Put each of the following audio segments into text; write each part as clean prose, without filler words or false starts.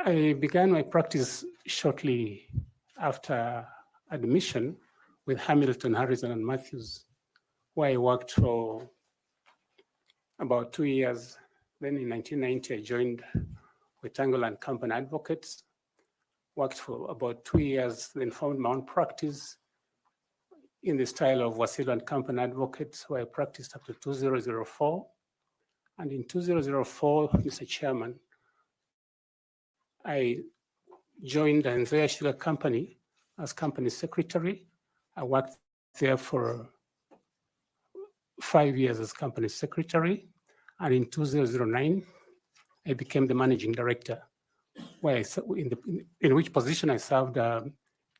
I began my practice shortly after admission with Hamilton, Harrison, and Matthews, where I worked for about 2 years. Then in 1990, I joined Wetangle and Company Advocates, worked for about 2 years, then found my own practice in the style of Wasilwa and Company Advocates, where I practiced up to 2004. And in 2004, Mr. Chairman, I joined the Nzoia Sugar Company as company secretary. I worked there for 5 years as company secretary. And in 2009, I became the managing director, where in which position I served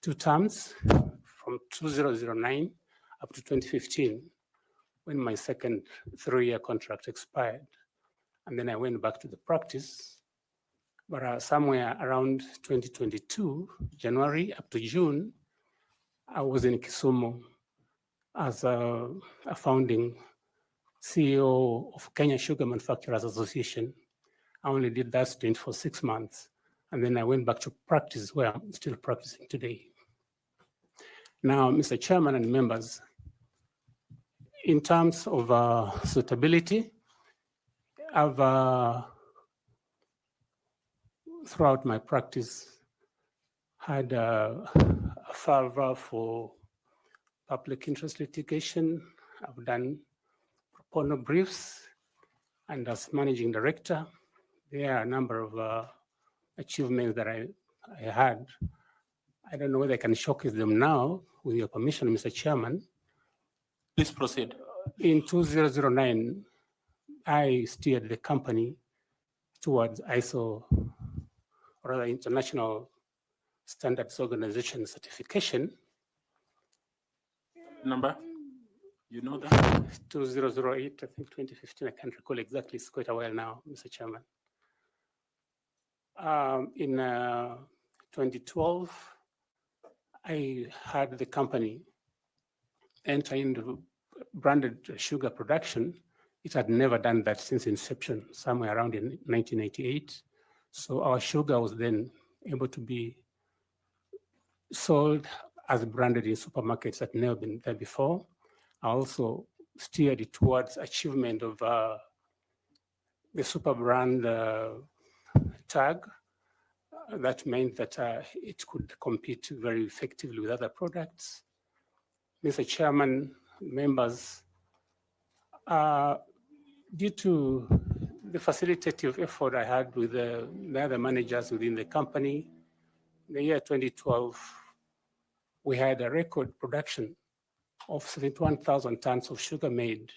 2 terms from 2009 up to 2015, when my second 3-year contract expired. And then I went back to the practice. But somewhere around 2022, January up to June, I was in Kisumu as a founding CEO of Kenya Sugar Manufacturers Association. I only did that stint for 6 months. And then I went back to practice, where I'm still practicing today. Now, Mr. Chairman and members, in terms of suitability, I've throughout my practice had a fervor for public interest litigation. I've done pro bono briefs, and as managing director, there are a number of achievements that I had. I don't know whether I can showcase them now, with your permission, Mr. Chairman. Please proceed. In 2009, I steered the company towards ISO, or rather International Standards Organization certification. Number? You know that? 2008, I think 2015, I can't recall exactly, it's quite a while now, Mr. Chairman. In 2012, I had the company enter into branded sugar production. It had never done that since inception, somewhere around in 1988. So our sugar was then able to be sold as branded in supermarkets that had never been there before. I also steered it towards achievement of the super brand tag. That meant that it could compete very effectively with other products. Mr. Chairman, members, due to the facilitative effort I had with the other managers within the company, in the year 2012, we had a record production of 71,000 tons of sugar made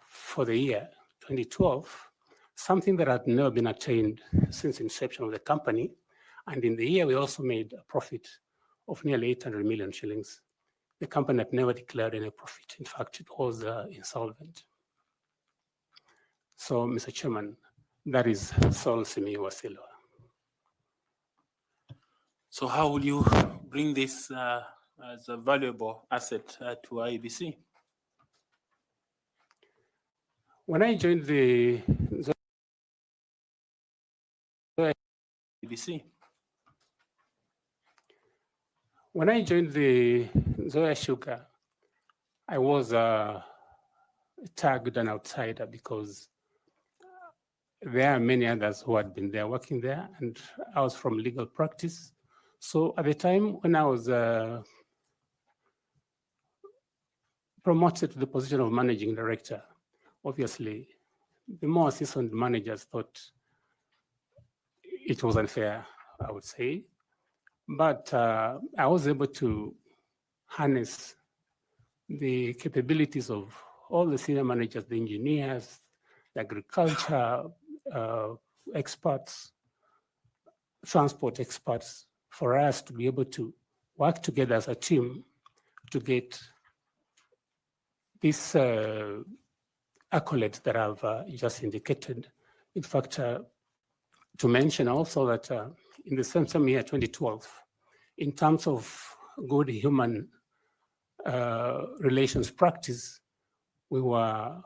for the year 2012, something that had never been attained since inception of the company. And in the year, we also made a profit of nearly 800 million shillings. The company had never declared any profit. In fact, it was insolvent. So, Mr. Chairman, that is Saul Simiyu Wasilwa. So how will you bring this as a valuable asset to IEBC? When I joined the IEBC. When I joined the Nzoia Sugar, I was tagged an outsider because there are many others who had been there working there, and I was from legal practice. So at the time when I was promoted to the position of managing director, obviously the more seasoned managers thought it was unfair, I would say. But I was able to harness the capabilities of all the senior managers, the engineers, the agriculture experts, transport experts, for us to be able to work together as a team to get these accolades that I've just indicated. In fact, to mention also that in the same year, 2012, in terms of good human relations practice, we were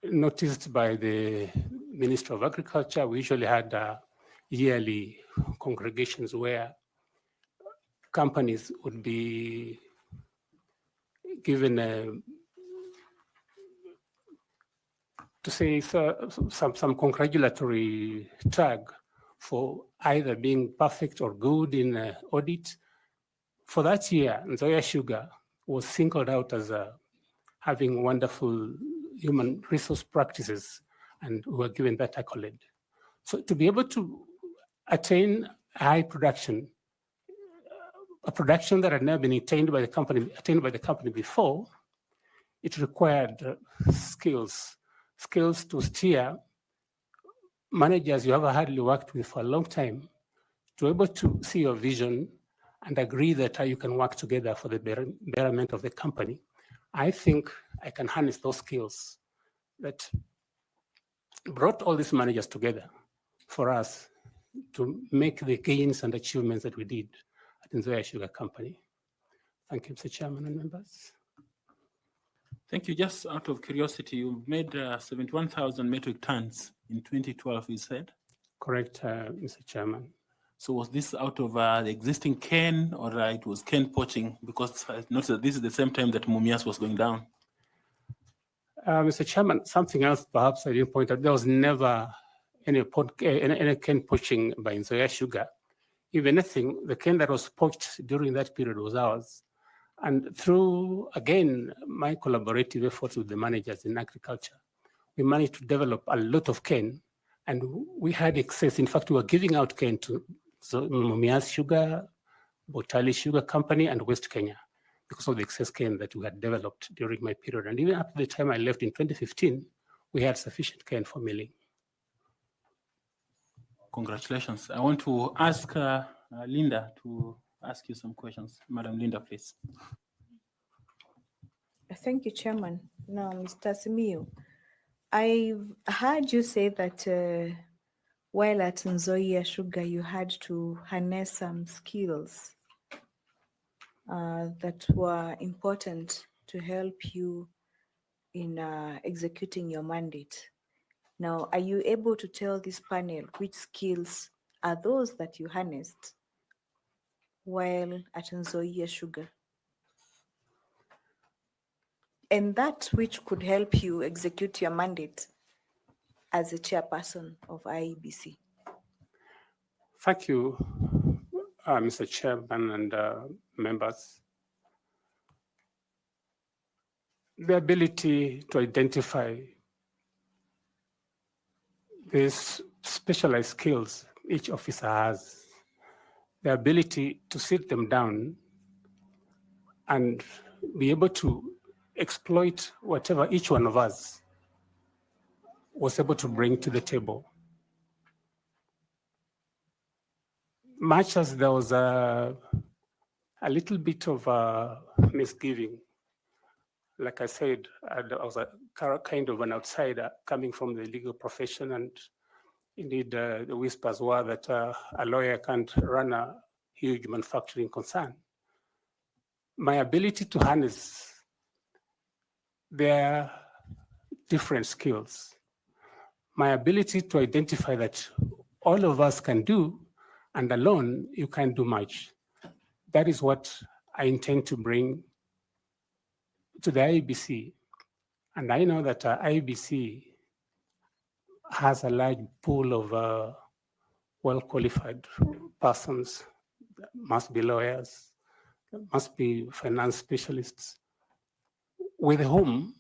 noticed by the Ministry of Agriculture, we usually had yearly congregations where companies would be given to say some congratulatory tag for either being perfect or good in audit. For that year, Nzoia Sugar was singled out as having wonderful human resource practices, and we were given that accolade. So to be able to attain high production, a production that had never been attained by the company before, it required skills to steer managers you have hardly worked with for a long time, to be able to see your vision and agree that you can work together for the betterment of the company. I think I can harness those skills that brought all these managers together for us to make the gains and achievements that we did at Nzoia Sugar Company. Thank you, Mr. Chairman and members. Thank you. Just out of curiosity, you made 71,000 metric tons in 2012, you said? Correct, Mr. Chairman. So was this out of the existing cane, or it was cane poaching? Because I noticed that this is the same time that Mumias was going down. Mr. Chairman, something else perhaps I didn't point out, there was never any cane poaching by Nzoia Sugar. If anything, the cane that was poached during that period was ours. And through, again, my collaborative efforts with the managers in agriculture, we managed to develop a lot of cane, and we had excess. In fact, we were giving out cane to Mumias Sugar, Botali Sugar Company, and West Kenya because of the excess cane that we had developed during my period. And even up to the time I left in 2015, we had sufficient cane for milling. Congratulations. I want to ask Linda to ask you some questions. Madam Linda, please. Thank you, Chairman. Now, Mr. Simiyu, I've heard you say that while at Nzoia Sugar, you had to harness some skills that were important to help you in executing your mandate. Now, are you able to tell this panel which skills are those that you harnessed while at Nzoia Sugar? And that which could help you execute your mandate as a chairperson of IEBC. Thank you, Mr. Chairman and members. The ability to identify these specialized skills each officer has, the ability to sit them down and be able to exploit whatever each one of us was able to bring to the table. Much as there was a little bit of misgiving, like I said, I was a kind of an outsider coming from the legal profession, and indeed the whispers were that a lawyer can't run a huge manufacturing concern. My ability to harness their different skills, my ability to identify that all of us can do, and alone you can't do much. That is what I intend to bring to the IEBC. And I know that IEBC has a large pool of well-qualified persons. There must be lawyers, there must be finance specialists, with whom,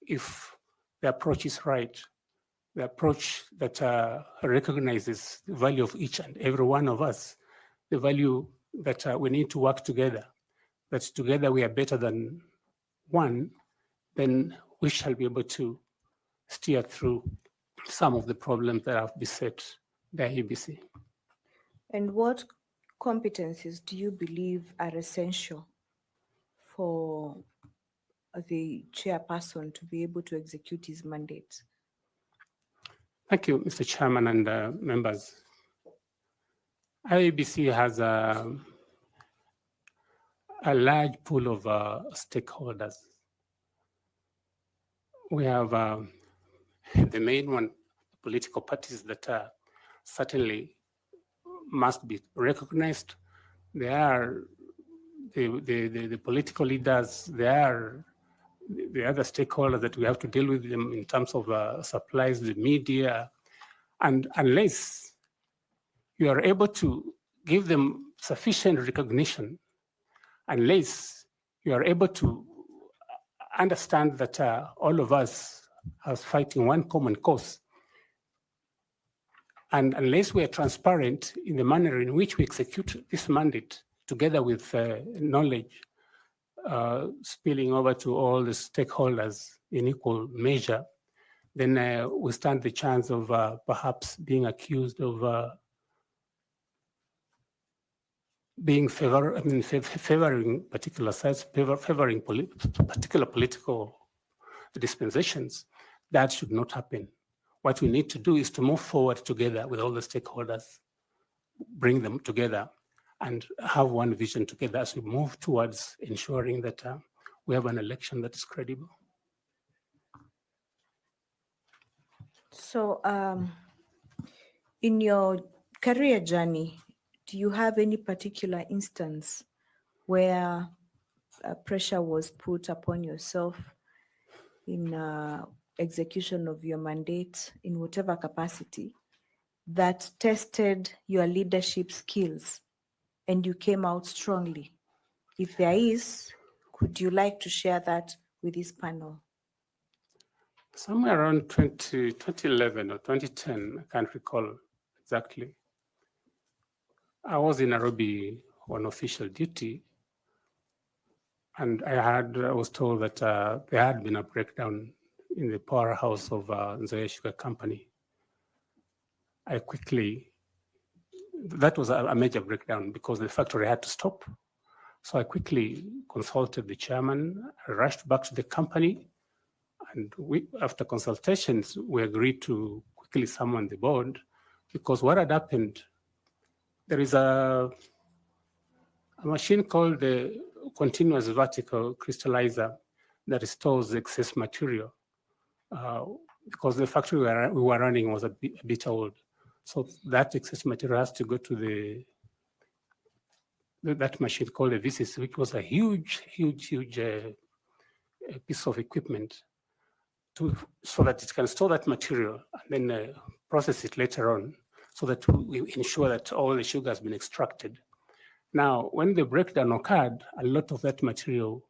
if the approach is right, the approach that recognizes the value of each and every one of us, the value that we need to work together, that together we are better than one, then we shall be able to steer through some of the problems that have beset the IEBC. And what competencies do you believe are essential for the chairperson to be able to execute his mandate? Thank you, Mr. Chairman and members. IEBC has a large pool of stakeholders. We have the main one, political parties that certainly must be recognized. They are the political leaders, they are the other stakeholders that we have to deal with them in terms of supplies, the media. And unless you are able to give them sufficient recognition, unless you are able to understand that all of us are fighting one common cause, and unless we are transparent in the manner in which we execute this mandate, together with knowledge spilling over to all the stakeholders in equal measure, then we stand the chance of perhaps being accused of being favoring particular sides, favoring particular political dispensations. That should not happen. What we need to do is to move forward together with all the stakeholders, bring them together, and have one vision together as we move towards ensuring that we have an election that is credible. So, in your career journey, do you have any particular instance where pressure was put upon yourself in execution of your mandate in whatever capacity that tested your leadership skills and you came out strongly? If there is, could you like to share that with this panel? Somewhere around 2011 or 2010, I can't recall exactly. I was in Nairobi on official duty, and I was told that there had been a breakdown in the powerhouse of Nzoia Sugar Company. That was a major breakdown because the factory had to stop. So I quickly consulted the chairman, I rushed back to the company, and after consultations, we agreed to quickly summon the board, because what had happened, there is a machine called the continuous vertical crystallizer that stores excess material, because the factory we were running was a bit old. So that excess material has to go to that machine called the VCC, which was a huge piece of equipment so that it can store that material and then process it later on, so that we ensure that all the sugar has been extracted. Now, when the breakdown occurred, a lot of that material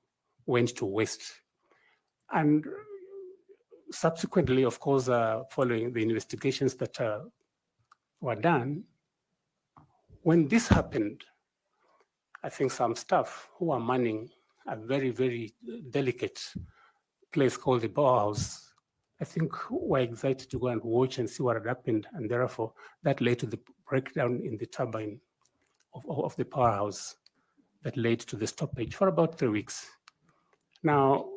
went to waste. And subsequently, of course, following the investigations that were done, when this happened, I think some staff who were manning a very, very delicate place called the powerhouse, I think were excited to go and watch and see what had happened. And therefore, that led to the breakdown in the turbine of the powerhouse that led to the stoppage for about 3 weeks. Now,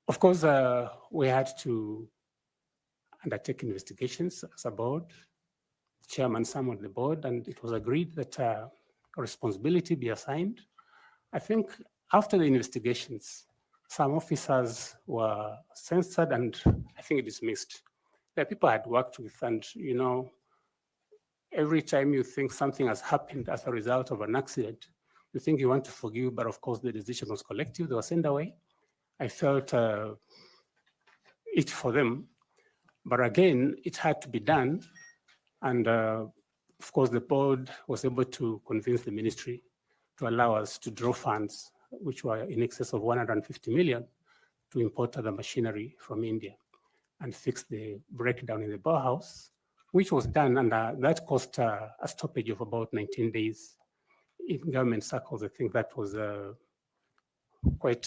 of course, we had to undertake investigations as a board. Chairman summoned the board, and it was agreed that responsibility be assigned. I think after the investigations, some officers were censored and I think dismissed. There are people I had worked with, and every time you think something has happened as a result of an accident, you think you want to forgive, but of course the decision was collective. They were sent away. I felt it for them, but again, it had to be done. And of course, the board was able to convince the ministry to allow us to draw funds, which were in excess of 150 million, to import other machinery from India and fix the breakdown in the powerhouse, which was done, and that cost a stoppage of about 19 days. In government circles, I think that was quite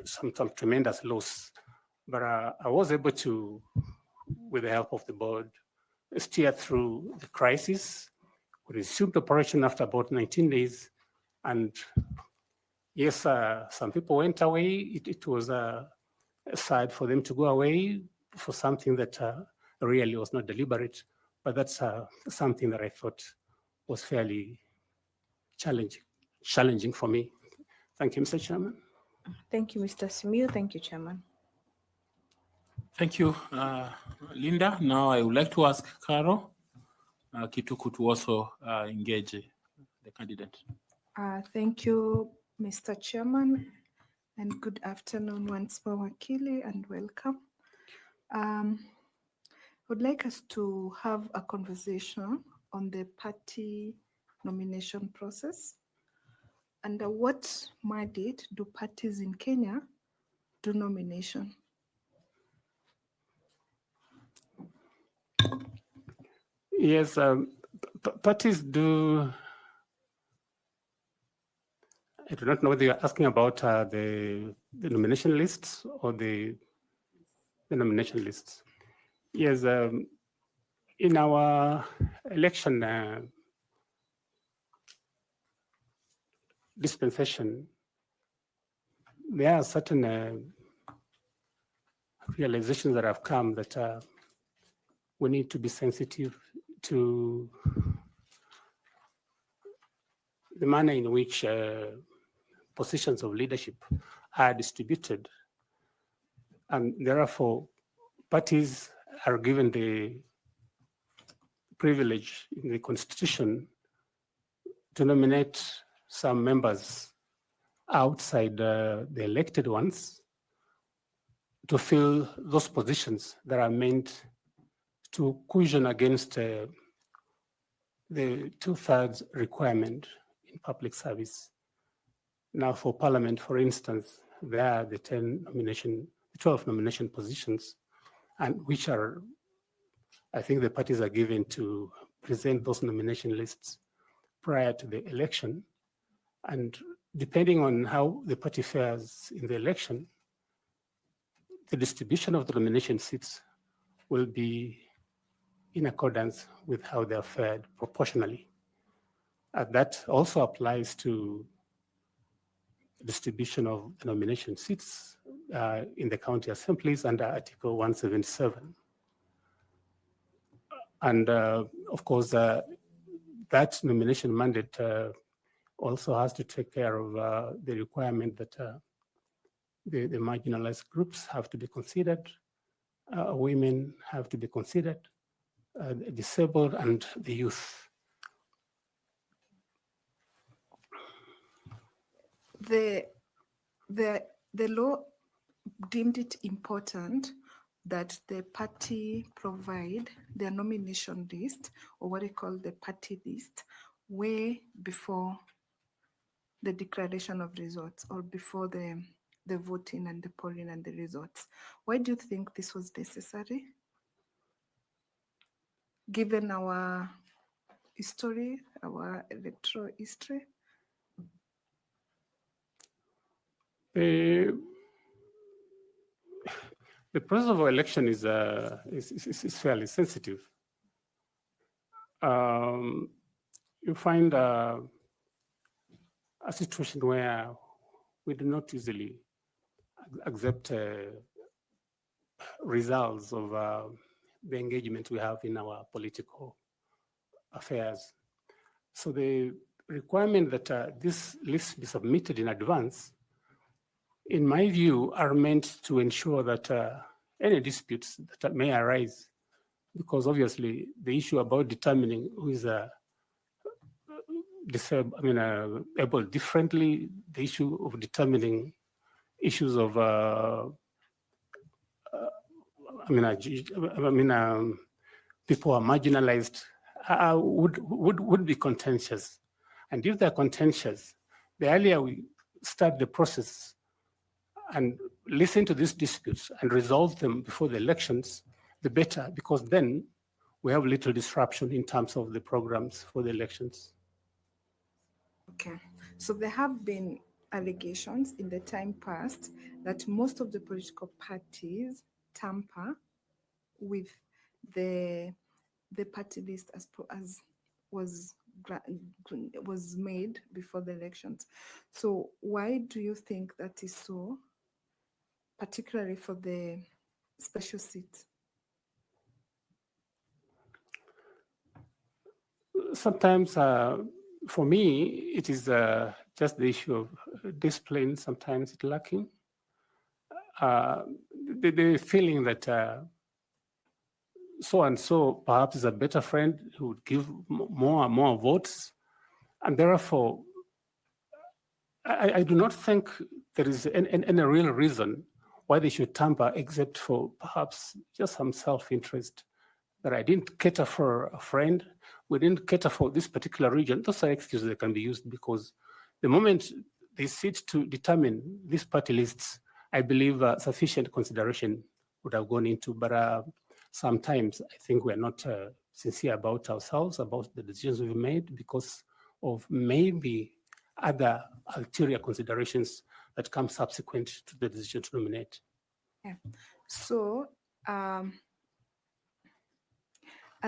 some tremendous loss. But I was able to, with the help of the board, steer through the crisis. We resumed operation after about 19 days. And yes, some people went away. It was sad for them to go away for something that really was not deliberate. But that's something that I thought was fairly challenging for me. Thank you, Mr. Chairman. Thank you, Mr. Simiyu. Thank you, Chairman. Thank you, Linda. Now I would like to ask Carol Kituku to also engage the candidate. Thank you, Mr. Chairman, and good afternoon once more, Wakili, and welcome. I would like us to have a conversation on the party nomination process. Under what mandate do parties in Kenya do nomination? Yes, parties do. I do not know whether you're asking about the nomination lists or the nomination lists. Yes, in our election dispensation, there are certain realizations that have come that we need to be sensitive to the manner in which positions of leadership are distributed. And therefore, parties are given the privilege in the Constitution to nominate some members outside the elected ones to fill those positions that are meant to cushion against the 2/3 requirement in public service. Now for Parliament, for instance, there are the 12 nomination positions, and which are, I think the parties are given to present those nomination lists prior to the election. And depending on how the party fares in the election, the distribution of the nomination seats will be in accordance with how they are fared proportionally. That also applies to distribution of the nomination seats in the county assemblies under Article 177. And of course, that nomination mandate also has to take care of the requirement that the marginalized groups have to be considered, women have to be considered, the disabled and the youth. The law deemed it important that the party provide their nomination list, or what they call the party list, way before the declaration of results, or before the voting and the polling and the results. Why do you think this was necessary? Given our history, our electoral history? The process of election is fairly sensitive. You find a situation where we do not easily accept results of the engagement we have in our political affairs. So the requirement that this list be submitted in advance, in my view, are meant to ensure that any disputes that may arise, because obviously the issue about determining who is able differently, the issue of determining issues of people who are marginalized would be contentious. And if they're contentious, the earlier we start the process and listen to these disputes and resolve them before the elections, the better, because then we have little disruption in terms of the programs for the elections. Okay, so there have been allegations in the time past that most of the political parties tamper with the party list as was made before the elections. So why do you think that is so, particularly for the special seats? Sometimes, for me, it is just the issue of discipline. Sometimes it's lacking. the feeling that so and so perhaps is a better friend who would give more and more votes, and therefore I do not think there is any real reason why they should tamper, except for perhaps just some self-interest, that I didn't cater for a friend, we didn't cater for this particular region. Those are excuses that can be used, because the moment they sit to determine these party lists, I believe sufficient consideration would have gone into, but sometimes I think we're not sincere about ourselves, about the decisions we've made, because of maybe other ulterior considerations that come subsequent to the decision to nominate. Yeah. So, are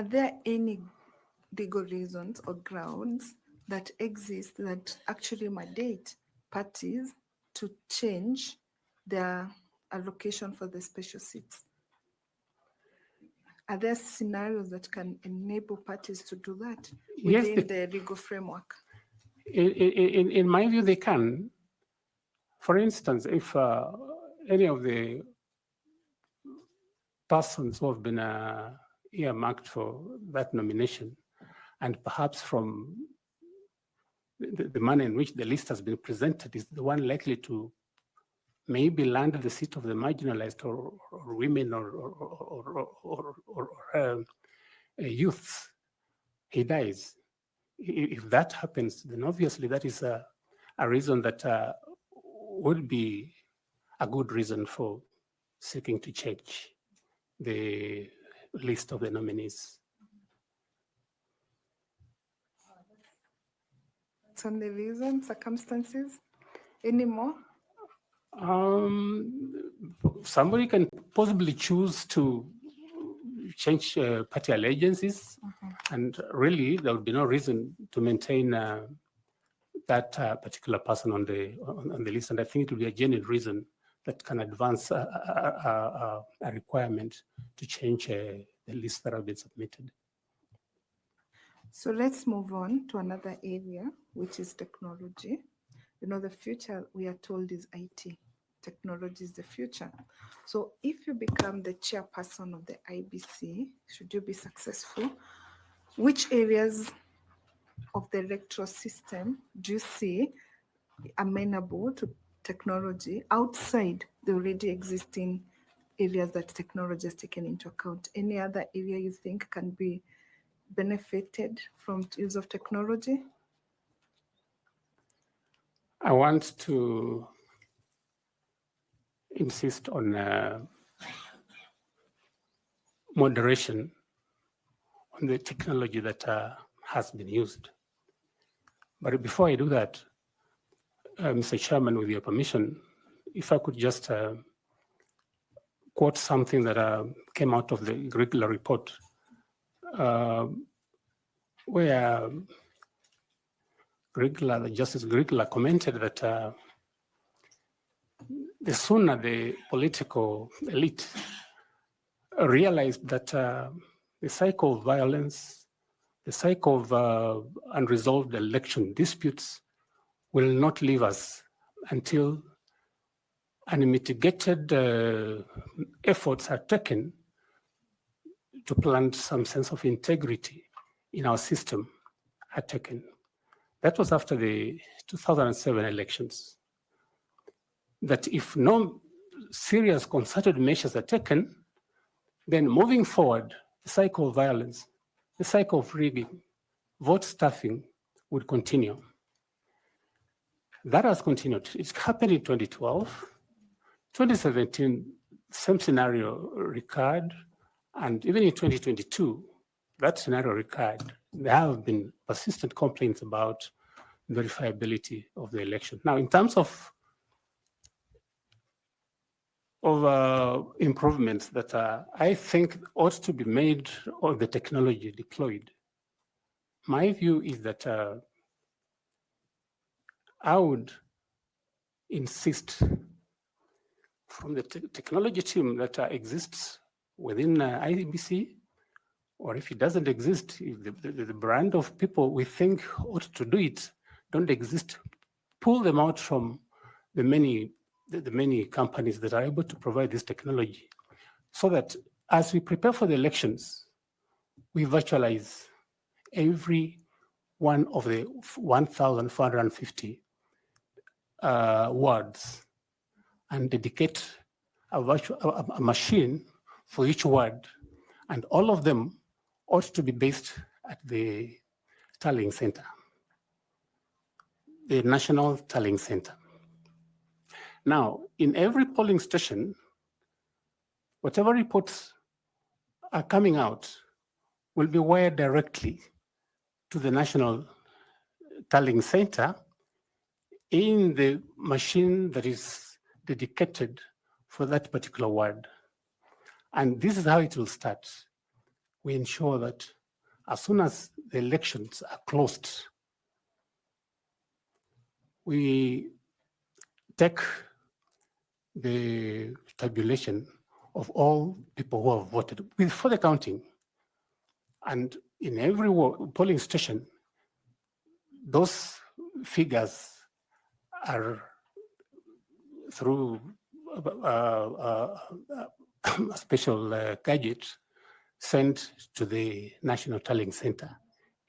there any legal reasons or grounds that exist that actually mandate parties to change their allocation for the special seats? Are there scenarios that can enable parties to do that within the legal framework? In my view, they can. For instance, if any of the persons who have been earmarked for that nomination, and perhaps from the manner in which the list has been presented is the one likely to maybe land the seat of the marginalized or women or youths, he dies. If that happens, then obviously that is a reason that would be a good reason for seeking to change the list of the nominees. It's on the reason, circumstances, any more? Somebody can possibly choose to change party allegiances, and really there would be no reason to maintain that particular person on the list. And I think it will be a genuine reason that can advance a requirement to change the list that have been submitted. So let's move on to another area, which is technology. You know, the future, we are told, is IT. Technology is the future. So if you become the chairperson of the IEBC, should you be successful, which areas of the electoral system do you see amenable to technology outside the already existing areas that technology has taken into account? Any other area you think can be benefited from use of technology? I want to insist on moderation on the technology that has been used. But before I do that, Mr. Chairman, with your permission, if I could just quote something that came out of the regular report, where Justice Grigla commented that the sooner the political elite realized that the cycle of violence, the cycle of unresolved election disputes will not leave us until unmitigated efforts are taken to plant some sense of integrity in our system are taken. That was after the 2007 elections. That if no serious concerted measures are taken, then moving forward, the cycle of violence, the cycle of rigging, vote stuffing would continue. That has continued. It happened in 2012, 2017, same scenario recurred, and even in 2022, that scenario recurred. There have been persistent complaints about verifiability of the election. Now, in terms of improvements that I think ought to be made on the technology deployed, my view is that I would insist from the technology team that exists within IEBC, or if it doesn't exist, if the brand of people we think ought to do it don't exist, pull them out from the many the many companies that are able to provide this technology, so that as we prepare for the elections, we virtualize every one of the 1,450 wards and dedicate a machine for each ward, and all of them ought to be based at the tallying center, the National Tallying Center. Now, in every polling station, whatever reports are coming out will be wired directly to the National Tallying Center in the machine that is dedicated for that particular ward. And this is how it will start. We ensure that as soon as the elections are closed, we take the tabulation of all people who have voted before the counting. And in every polling station, those figures are through a special gadget sent to the National Tallying Center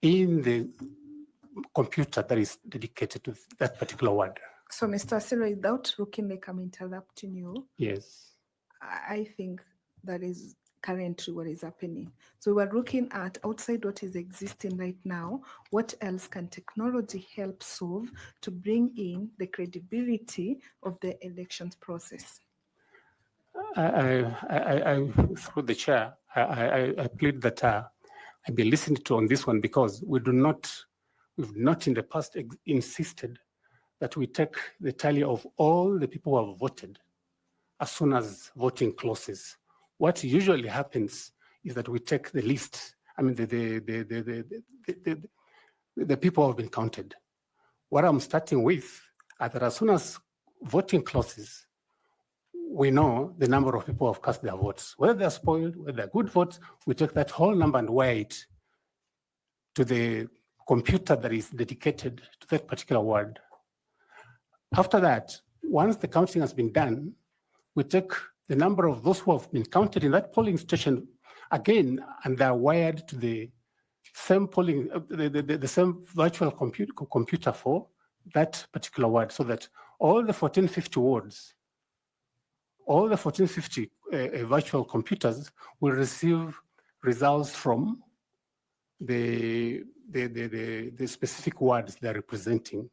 in the computer that is dedicated to that particular ward. So, Mr. Wasilwa, without looking like I'm interrupting you, Yes. I think that is currently what is happening. So we're looking at outside what is existing right now, what else can technology help solve to bring in the credibility of the elections process? Through the chair, I plead that I be listened to on this one, because we've not in the past insisted that we take the tally of all the people who have voted as soon as voting closes. What usually happens is that we take the list. I mean, the people who have been counted. What I'm starting with is that as soon as voting closes, we know the number of people who have cast their votes. Whether they're spoiled, whether they're good votes, we take that whole number and wire it to the computer that is dedicated to that particular ward. After that, once the counting has been done, we take the number of those who have been counted in that polling station again, and they're wired to the same polling, the same virtual computer for that particular ward, so that all the 1450 wards, all the 1450 virtual computers will receive results from the specific wards they're representing.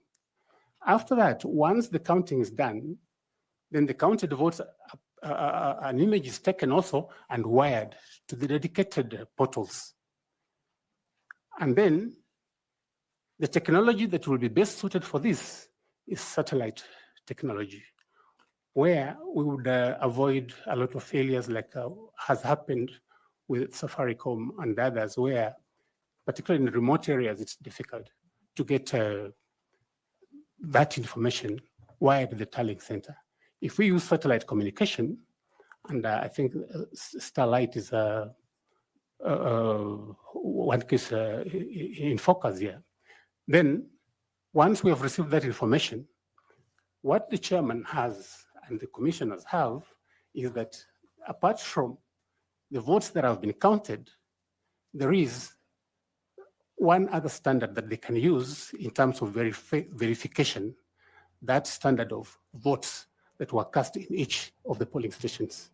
After that, once the counting is done, then the counted votes, an image is taken also and wired to the dedicated portals. And then the technology that will be best suited for this is satellite technology, where we would avoid a lot of failures like has happened with Safaricom and others, where particularly in remote areas, it's difficult to get that information wired to the tallying center. If we use satellite communication, and I think Starlight is one case in focus here, then once we have received that information, what the chairman has and the commissioners have is that apart from the votes that have been counted, there is one other standard that they can use in terms of verification, that standard of votes that were cast in each of the polling stations.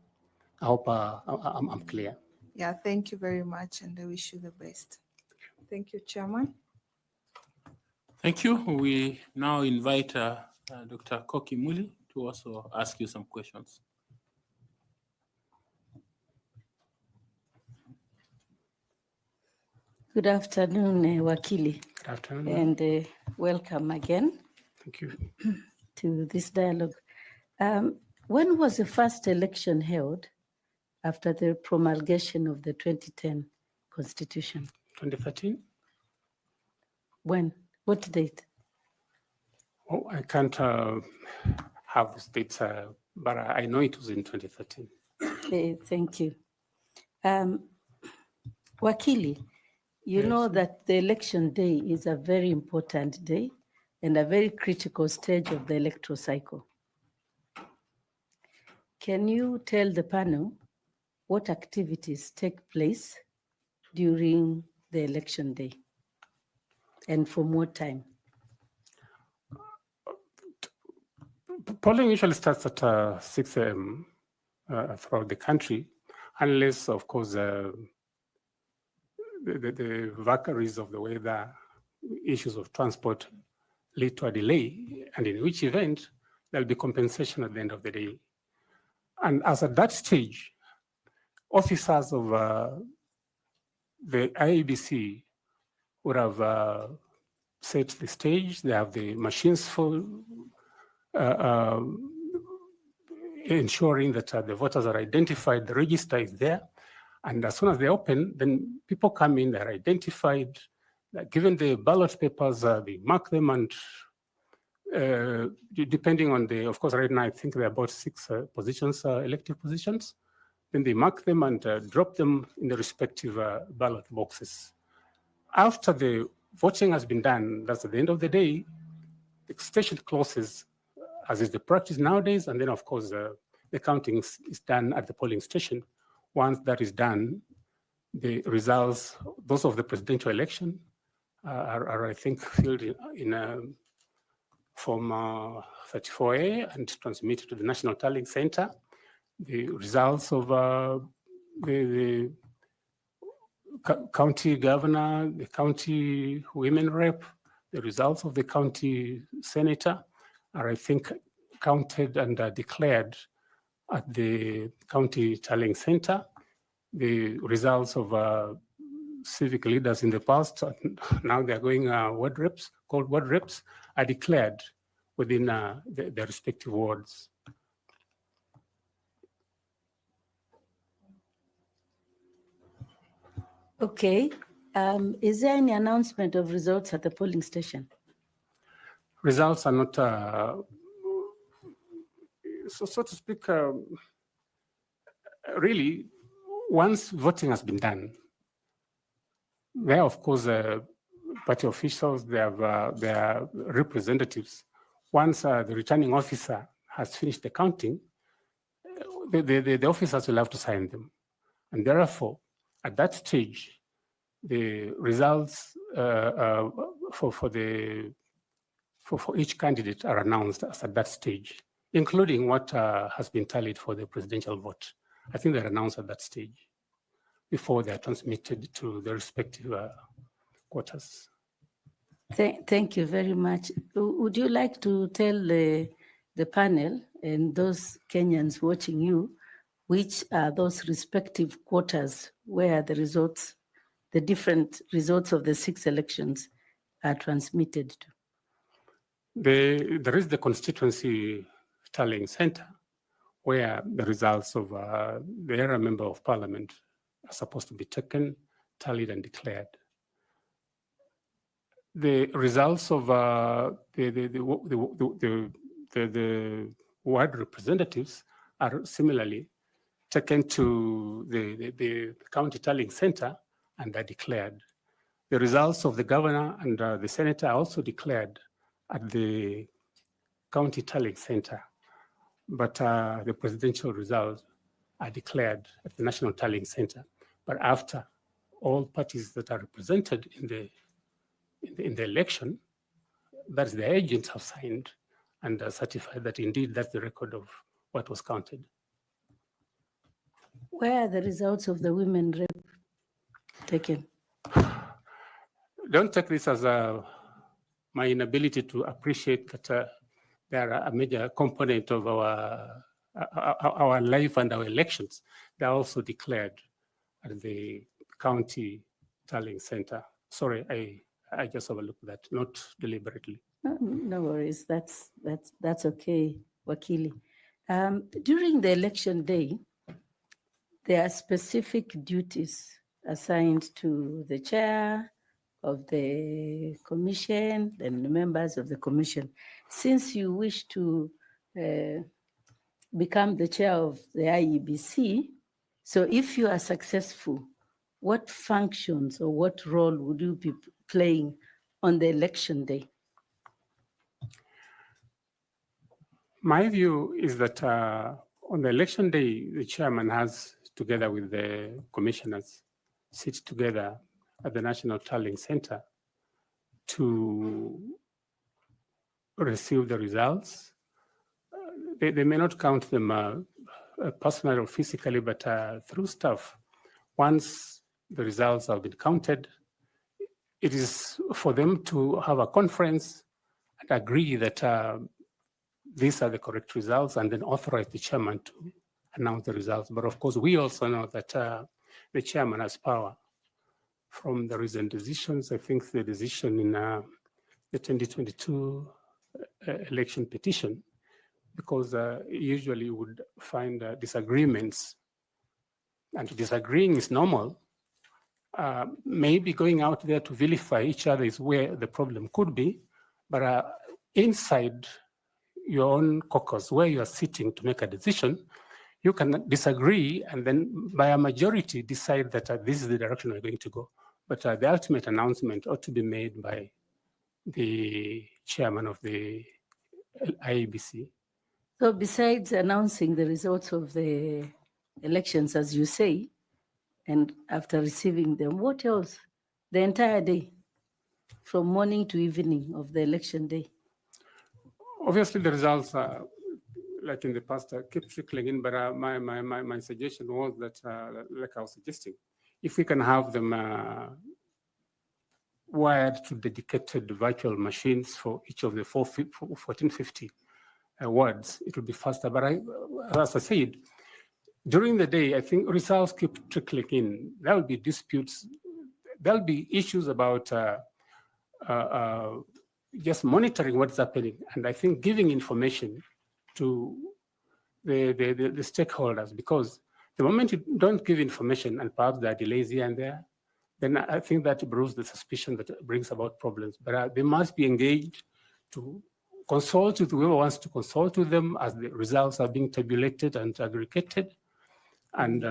I hope I'm clear. Yeah, thank you very much, and I wish you the best. Thank you, Chairman. Thank you. We now invite Dr. Koki Muli to also ask you some questions. Good afternoon, Wakili. Good afternoon. And welcome again. Thank you. To this dialogue. When was the first election held after the promulgation of the 2010 Constitution? 2013? When? What date? Oh, I can't have the dates, but I know it was in 2013. Okay, thank you. Wakili, you know that the election day is a very important day and a very critical stage of the electoral cycle. Can you tell the panel what activities take place during the election day and from what time? Polling usually starts at 6 a.m. Throughout the country, unless, of course, the vagaries of the weather, issues of transport lead to a delay, and in which event there'll be compensation at the end of the day. And as at that stage, officers of the IEBC would have set the stage. They have the machines for ensuring that the voters are identified, the register is there. And as soon as they open, then people come in, they're identified, they're given the ballot papers, they mark them, and depending on the, of course, right now, I think there are about 6 positions, elective positions. Then they mark them and drop them in the respective ballot boxes. After the voting has been done, that's at the end of the day, the station closes, as is the practice nowadays, and then, of course, the counting is done at the polling station. Once that is done, the results, those of the presidential election, are I think, filled in Form 34A and transmitted to the National Tallying Center. The results of the county governor, the county women rep, the results of the county senator are, I think, counted and declared at the county tallying center. The results of civic leaders in the past, now they're going ward reps, called ward reps, are declared within their respective wards. Okay. Is there any announcement of results at the polling station? Results are not, so to speak, really, once voting has been done, there, of course, party officials, they have their representatives. Once the returning officer has finished the counting, the officers will have to sign them. And therefore, at that stage, the results for each candidate are announced as at that stage, including what has been tallied for the presidential vote. I think they're announced at that stage before they're transmitted to the respective quarters. Thank you very much. Would you like to tell the panel and those Kenyans watching you, which are those respective quarters where the results, the different results of the 6 elections are transmitted to? There is the constituency tallying center where the results of the area member of parliament are supposed to be taken, tallied, and declared. The results of the ward representatives are similarly taken to the county tallying center and are declared. The results of the governor and the senator are also declared at the county tallying center, but the presidential results are declared at the national tallying center. But after all parties that are represented in the election, that's the agents have signed and certified that indeed that's the record of what was counted. Where are the results of the women rep taken? Don't take this as my inability to appreciate that they are a major component of our life and our elections. They are also declared at the county tallying center. Sorry, I just overlooked that, not deliberately. No worries, that's okay, Wakili. During the election day, there are specific duties assigned to the chair of the commission and the members of the commission. Since you wish to become the chair of the IEBC, so if you are successful, what functions or what role would you be playing on the election day? My view is that On the election day, the chairman has, together with the commissioners, sit together at the National Tallying Center to receive the results. They may not count them personally or physically, but through staff. Once the results have been counted, it is for them to have a conference and agree that these are the correct results, and then authorize the chairman to announce the results. But of course, we also know that the chairman has power. From the recent decisions, I think the decision in the 2022 election petition, because usually you would find disagreements, and disagreeing is normal. Maybe going out there to vilify each other is where the problem could be, but inside your own caucus, where you are sitting to make a decision, you can disagree and then by a majority decide that this is the direction we're going to go. But the ultimate announcement ought to be made by the chairman of the IEBC. So besides announcing the results of the elections, as you say, and after receiving them, what else? The entire day, from morning to evening of the election day? Obviously, the results are, like in the past, keep trickling in, but my suggestion was that, like I was suggesting, if we can have them wired to dedicated virtual machines for each of the 1450 wards, it will be faster. But as I said, during the day, I think results keep trickling in. There will be disputes. There will be issues about just monitoring what's happening. And I think giving information to the stakeholders, because the moment you don't give information and perhaps there are delays here and there, then I think that brews the suspicion that brings about problems. But they must be engaged to consult with whoever wants to consult with them as the results are being tabulated and aggregated, and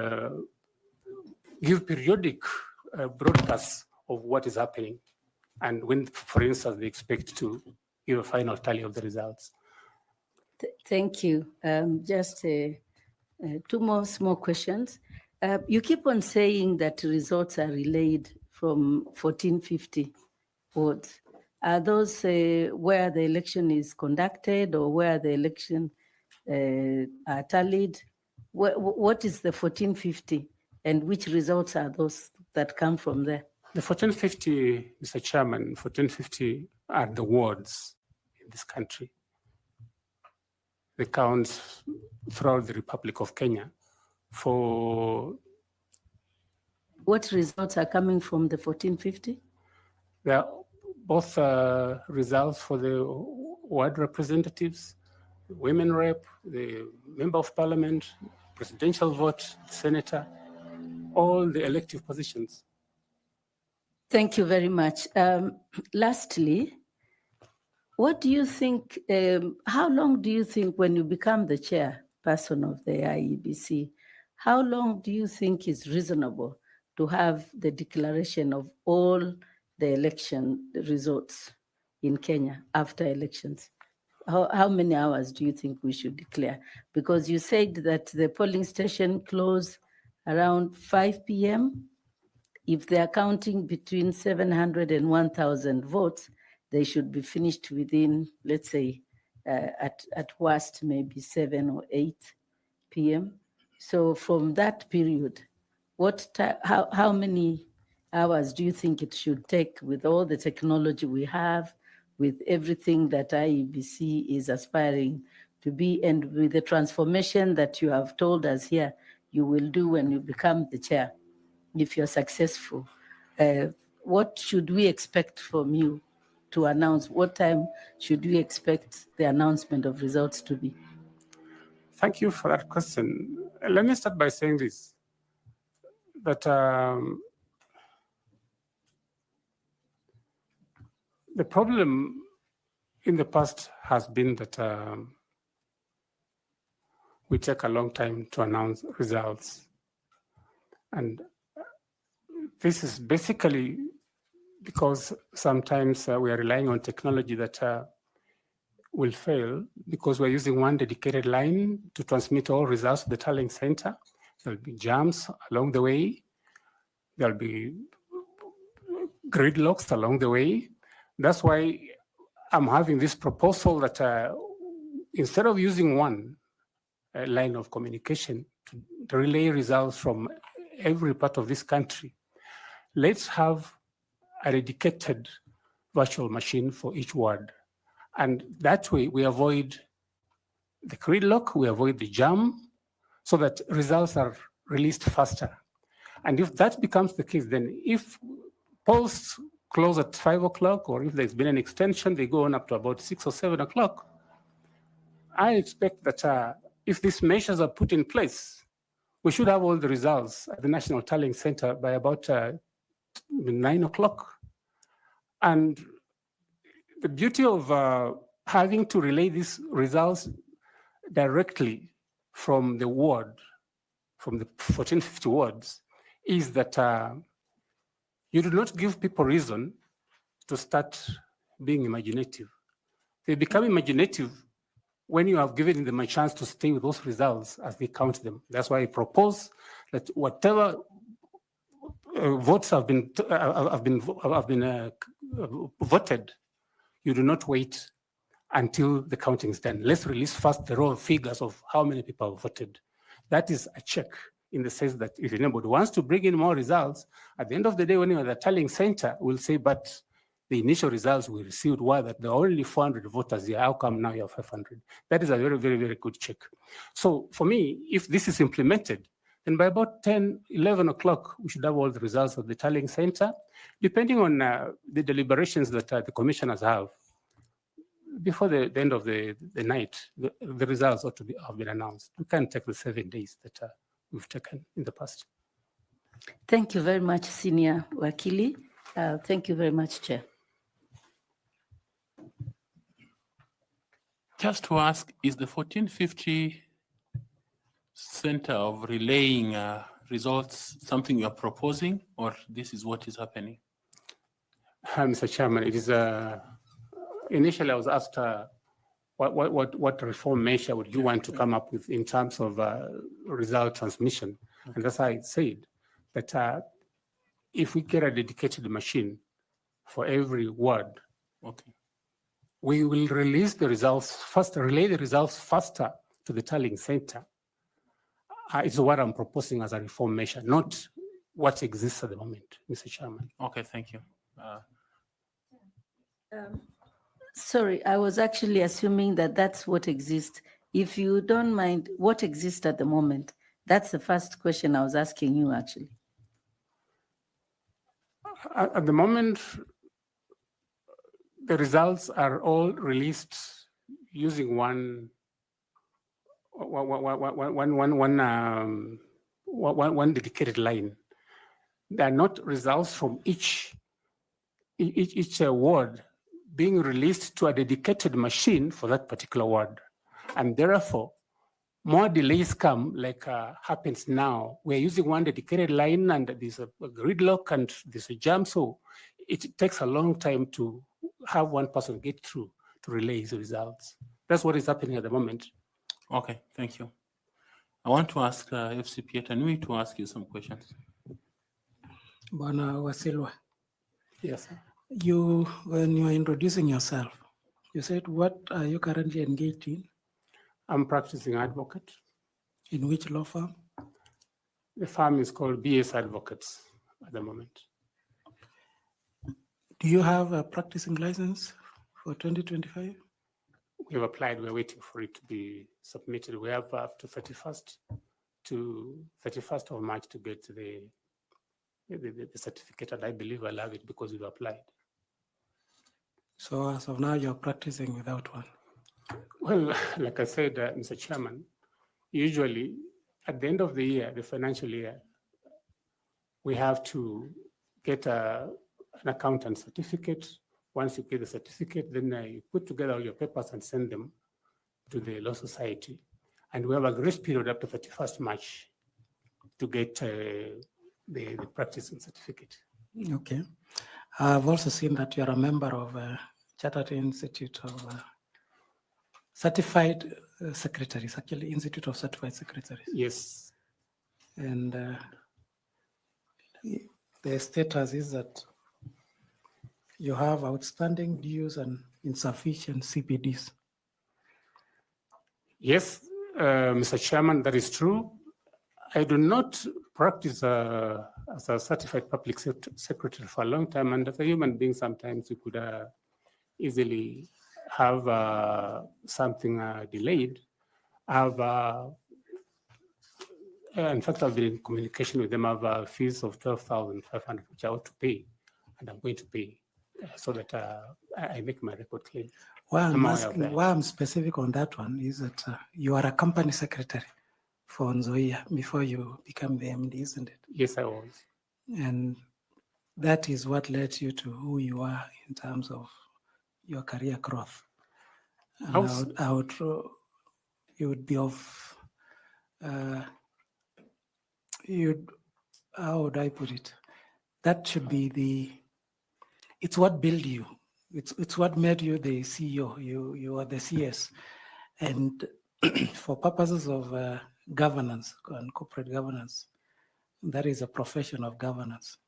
give periodic broadcasts of what is happening. And when, for instance, they expect to give a final tally of the results. Thank you. Just two more small questions. You keep on saying that results are relayed from 1450 wards. Are those where the election is conducted or where the election are tallied? What is the 1450 and which results are those that come from there? The 1450, Mr. Chairman, 1450 are the wards in this country. They count throughout the Republic of Kenya. For what results are coming from the 1450? There are both results for the ward representatives, women rep, the member of parliament, presidential vote, senator, all the elective positions. Thank you very much. Lastly, what do you think, how long do you think when you become the chairperson of the IEBC, how long do you think is reasonable to have the declaration of all the election results in Kenya after elections? How many hours do you think we should declare? Because you said that the polling station closed around 5 p.m. If they are counting between 700 and 1,000 votes, they should be finished within, let's say, at worst, maybe 7 or 8 p.m. So from that period, how many hours do you think it should take with all the technology we have, with everything that IEBC is aspiring to be, and with the transformation that you have told us here you will do when you become the chair, if you're successful? What should we expect from you to announce? What time should we expect the announcement of results to be? Thank you for that question. Let me start by saying this, that the problem in the past has been that we take a long time to announce results. And this is basically because sometimes we are relying on technology that will fail because we're using one dedicated line to transmit all results to the tallying center. There'll be jams along the way. There'll be gridlocks along the way. That's why I'm having this proposal that instead of using one line of communication to relay results from every part of this country, let's have a dedicated virtual machine for each ward. And that way we avoid the gridlock, we avoid the jam, so that results are released faster. And if that becomes the case, then if polls close at 5 o'clock, or if there's been an extension, they go on up to about 6 or 7 o'clock, I expect that if these measures are put in place, we should have all the results at the National Tallying Center by about 9 o'clock. And the beauty of having to relay these results directly from the ward, from the 1450 wards, is that you do not give people reason to start being imaginative. They become imaginative when you have given them a chance to stay with those results as they count them. That's why I propose that whatever votes have been voted, you do not wait until the counting is done. Let's release first the raw figures of how many people have voted. That is a check in the sense that if anybody wants to bring in more results, at the end of the day, when you're at the tallying center, we'll say, but the initial results we received were that there are only 400 voters here. How come now you have 500? That is a very, very, very good check. So for me, if this is implemented, then by about 10, 11 o'clock, we should have all the results of the tallying center, depending on the deliberations that the commissioners have. Before the end of the night, the results ought to have been announced. We can't take the 7 days that we've taken in the past. Thank you very much, Senior Wakili. Thank you very much, Chair. Just to ask, is the 1450 center of relaying results something you are proposing, or this is what is happening? Mr. Chairman, it is initially I was asked what reform measure would you want to come up with in terms of result transmission, and that's why I said that if we get a dedicated machine for every ward, Okay. we will release the results faster, relay the results faster to the tallying center. It's what I'm proposing as a reform measure, not what exists at the moment, Mr. Chairman. Okay, thank you. Sorry, I was actually assuming that that's what exists. If you don't mind, what exists at the moment? That's the first question I was asking you, actually. At the moment, the results are all released using one dedicated line. They are not results from each ward being released to a dedicated machine for that particular ward. And therefore, more delays come, like happens now. We're using one dedicated line and there's a gridlock and there's a jam. So it takes a long time to have one person get through to relay his results. That's what is happening at the moment. Okay, thank you. I want to ask FCP Tanui to ask you some questions. Bwana Wasilwa, Yes, sir. when you are introducing yourself, you said, what are you currently engaged in? I'm practicing advocate. In which law firm? The firm is called BS Advocates at the moment. Do you have a practicing license for 2025? We have applied. We're waiting for it to be submitted. We have up to 31st of March to get the certificate, and I believe I'll have it because we've applied. So as of now, you're practicing without one? Well, like I said, Mr. Chairman, usually at the end of the year, the financial year, we have to get an accountant certificate. Once you get the certificate, then you put together all your papers and send them to the Law Society. And we have a grace period up to 31st March to get the practicing certificate. Okay. I've also seen that you're a member of Chartered Institute of certified secretaries, actually, Institute of Certified Secretaries. Yes. And the status is that you have outstanding dues and insufficient CPDs. Yes, Mr. Chairman, that is true. I do not practice as a certified public secretary for a long time, and as a human being, sometimes you could easily have something delayed. In fact, I've been in communication with them. I have fees of 12,500, which I ought to pay, and I'm going to pay so that I make my record clear. Why I'm aware of asking, that. why I'm specific on that one is that you are a company secretary for Nzoia before you become the MD, isn't it? Yes, I was. And that is what led you to who you are in terms of your career growth. And you would be of, how would I put it? That should be it's what built you. It's what made you the CEO. You are the CS. And for purposes of governance and corporate governance, that is a profession of governance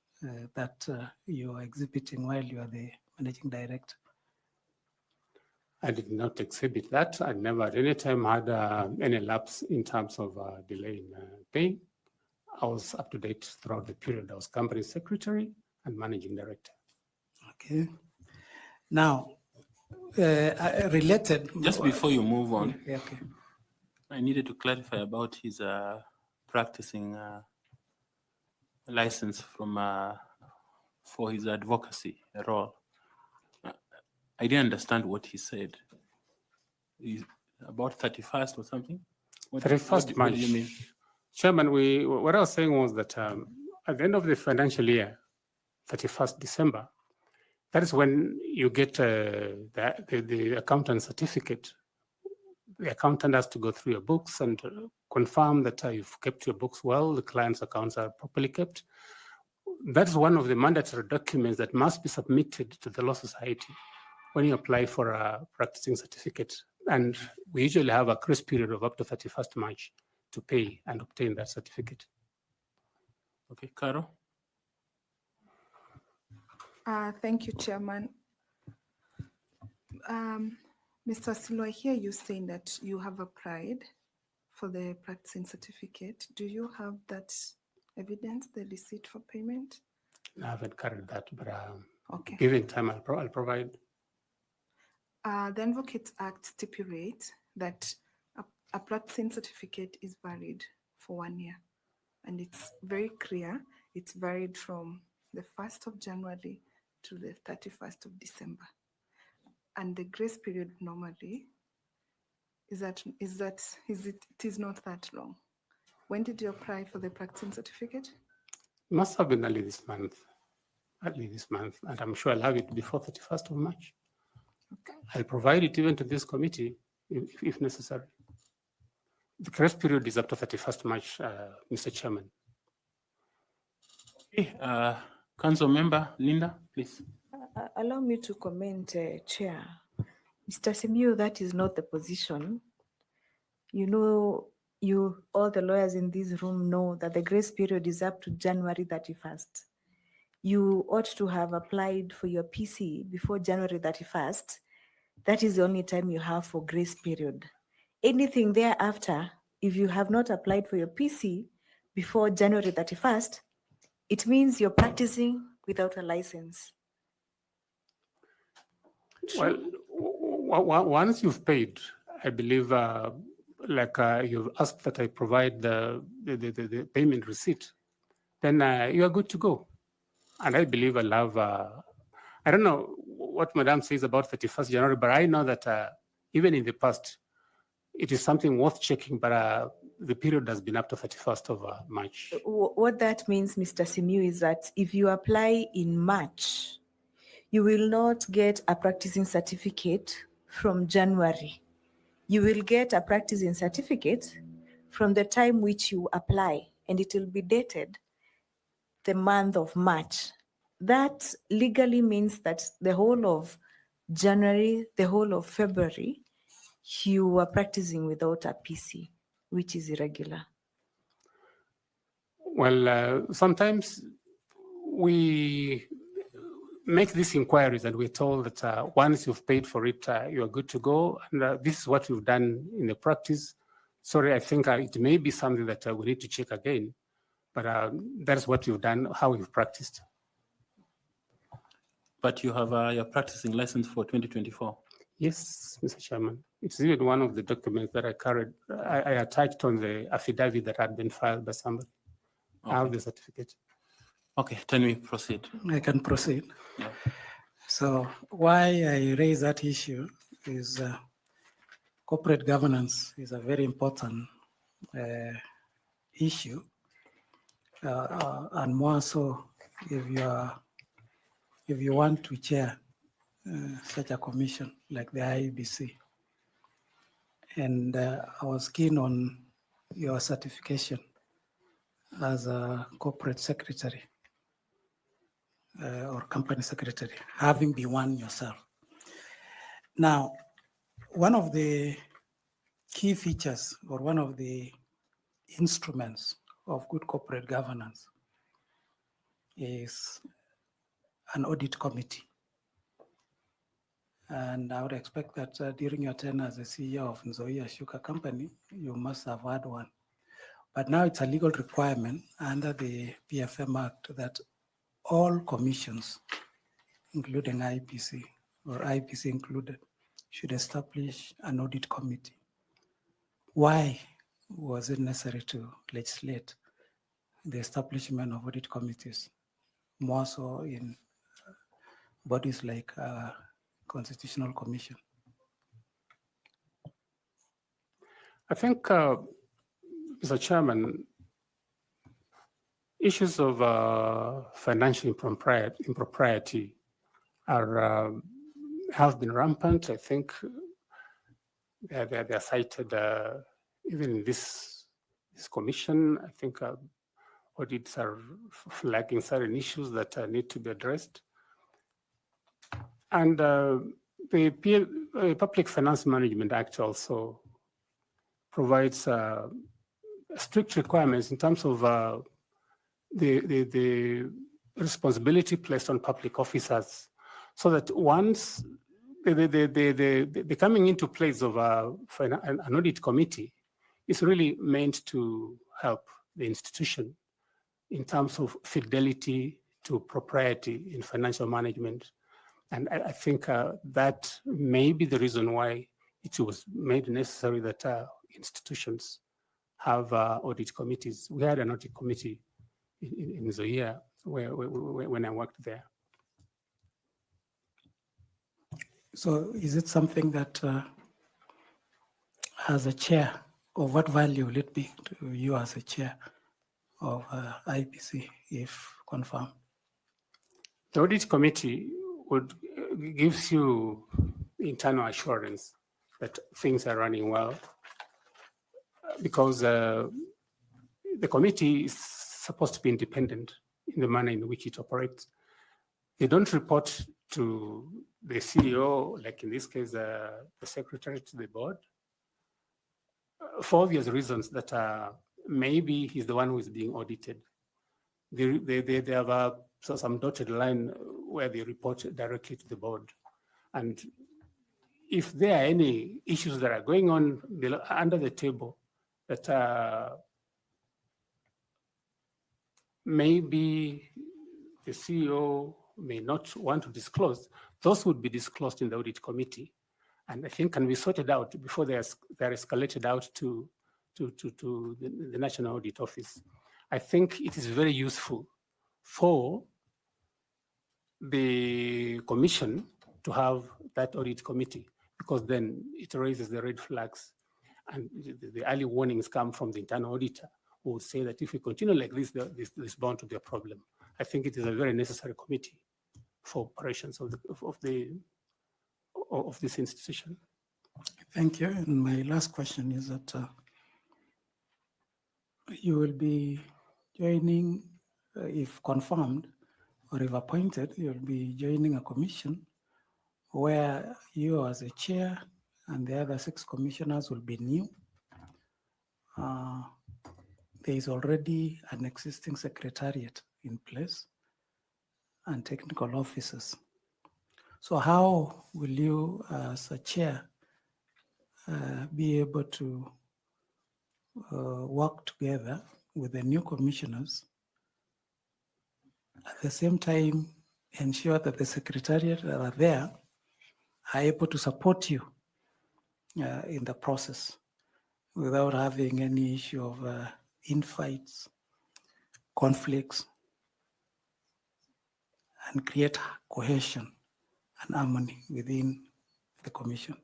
that you are exhibiting while you are the managing director. I did not exhibit that. I never at any time had any lapse in terms of delay in paying. I was up to date throughout the period. I was company secretary and managing director. Okay. Now, related. Just before you move on, Okay. I needed to clarify about his practicing license from for his advocacy role. I didn't understand what he said. About 31st or something? 31st what do you mean? Chairman, what I was saying was that at the end of the financial year, 31st December, that is when you get the accountant certificate. The accountant has to go through your books and confirm that you've kept your books well, the client's accounts are properly kept. That's one of the mandatory documents that must be submitted to the Law Society when you apply for a practicing certificate. And we usually have a grace period of up to 31st March to pay and obtain that certificate. Okay, Caro? Thank you, Chairman. Mr. Wasilwa, I hear you saying that you have applied for the practicing certificate. Do you have that evidence, the receipt for payment? I haven't carried that, but Okay. given time, I'll provide. The Advocates Act stipulates that a practicing certificate is valid for 1 year. And it's very clear, it's valid from the 1st of January to the 31st of December. And the grace period normally it is not that long. When did you apply for the practicing certificate? Must have been early this month, and I'm sure I'll have it before 31st of March. Okay. I'll provide it even to this committee if necessary. The grace period is up to 31st March, Mr. Chairman. Okay, Council Member Linda, please. Allow me to comment, Chair. Mr. Simiyu, that is not the position. You know, all the lawyers in this room know that the grace period is up to January 31st. You ought to have applied for your PC before January 31st. That is the only time you have for grace period. Anything thereafter, if you have not applied for your PC before January 31st, it means you're practicing without a license. Well, once you've paid, I believe, you've asked that I provide the payment receipt, then you are good to go. And I believe I'll have, I don't know what Madam says about 31st January, but I know that even in the past, it is something worth checking, but the period has been up to 31st of March. What that means, Mr. Simiyu, is that if you apply in March, you will not get a practicing certificate from January. You will get a practicing certificate from the time which you apply, and it will be dated the month of March. That legally means that the whole of January, the whole of February, you are practicing without a PC, which is irregular? Well, sometimes we make these inquiries and we're told that once you've paid for it, you're good to go. And this is what we've done in the practice. Sorry, I think it may be something that we need to check again, but that's what we've done, how we've practiced. But you have your practicing license for 2024. Yes, Mr. Chairman. It's even one of the documents that I carried. I attached on the affidavit that had been filed by somebody. I have the certificate. Okay, can we proceed? I can proceed. Yeah. So why I raise that issue is corporate governance is a very important issue, and more so if you want to chair such a commission like the IEBC. And I was keen on your certification as a corporate secretary or company secretary, having been one yourself. Now, one of the key features or one of the instruments of good corporate governance is an audit committee. And I would expect that during your tenure as the CEO of Nzoia Sugar Company, you must have had one. But now it's a legal requirement under the PFM Act that all commissions, including IEBC or IEBC included, should establish an audit committee. Why was it necessary to legislate the establishment of audit committees, more so in bodies like Constitutional Commission? I think, Mr. Chairman, issues of financial impropriety are have been rampant. I think they're cited even in this commission. I think audits are flagging certain issues that need to be addressed. And the Public Finance Management Act also provides strict requirements in terms of the responsibility placed on public officers, so that once the coming into place of an audit committee is really meant to help the institution in terms of fidelity to propriety in financial management. And I think that may be the reason why it was made necessary that institutions have audit committees. We had an audit committee in Nzoia when I worked there. So is it something that as a chair, or what value will it be to you as a chair of IEBC if confirmed? The audit committee gives you internal assurance that things are running well, because the committee is supposed to be independent in the manner in which it operates. They don't report to the CEO, like in this case, the secretary to the board, for obvious reasons that maybe he's the one who is being audited. They have some dotted line where they report directly to the board. And if there are any issues that are going on under the table that maybe the CEO may not want to disclose, those would be disclosed in the audit committee, and I think can be sorted out before they're escalated out to the National Audit Office. I think it is very useful for the commission to have that audit committee, because then it raises the red flags, and the early warnings come from the internal auditor, who will say that if we continue like this, there's bound to be a problem. I think it is a very necessary committee for operations of this institution. Thank you. And my last question is that you will be joining, if confirmed or if appointed, you'll be joining a commission where you as a chair and the other 6 commissioners will be new. There is already an existing secretariat in place and technical officers. So how will you, as a chair, be able to work together with the new commissioners, at the same time ensure that the secretariat that are there are able to support you in the process without having any issue of infights, conflicts, and create cohesion and harmony within the commission?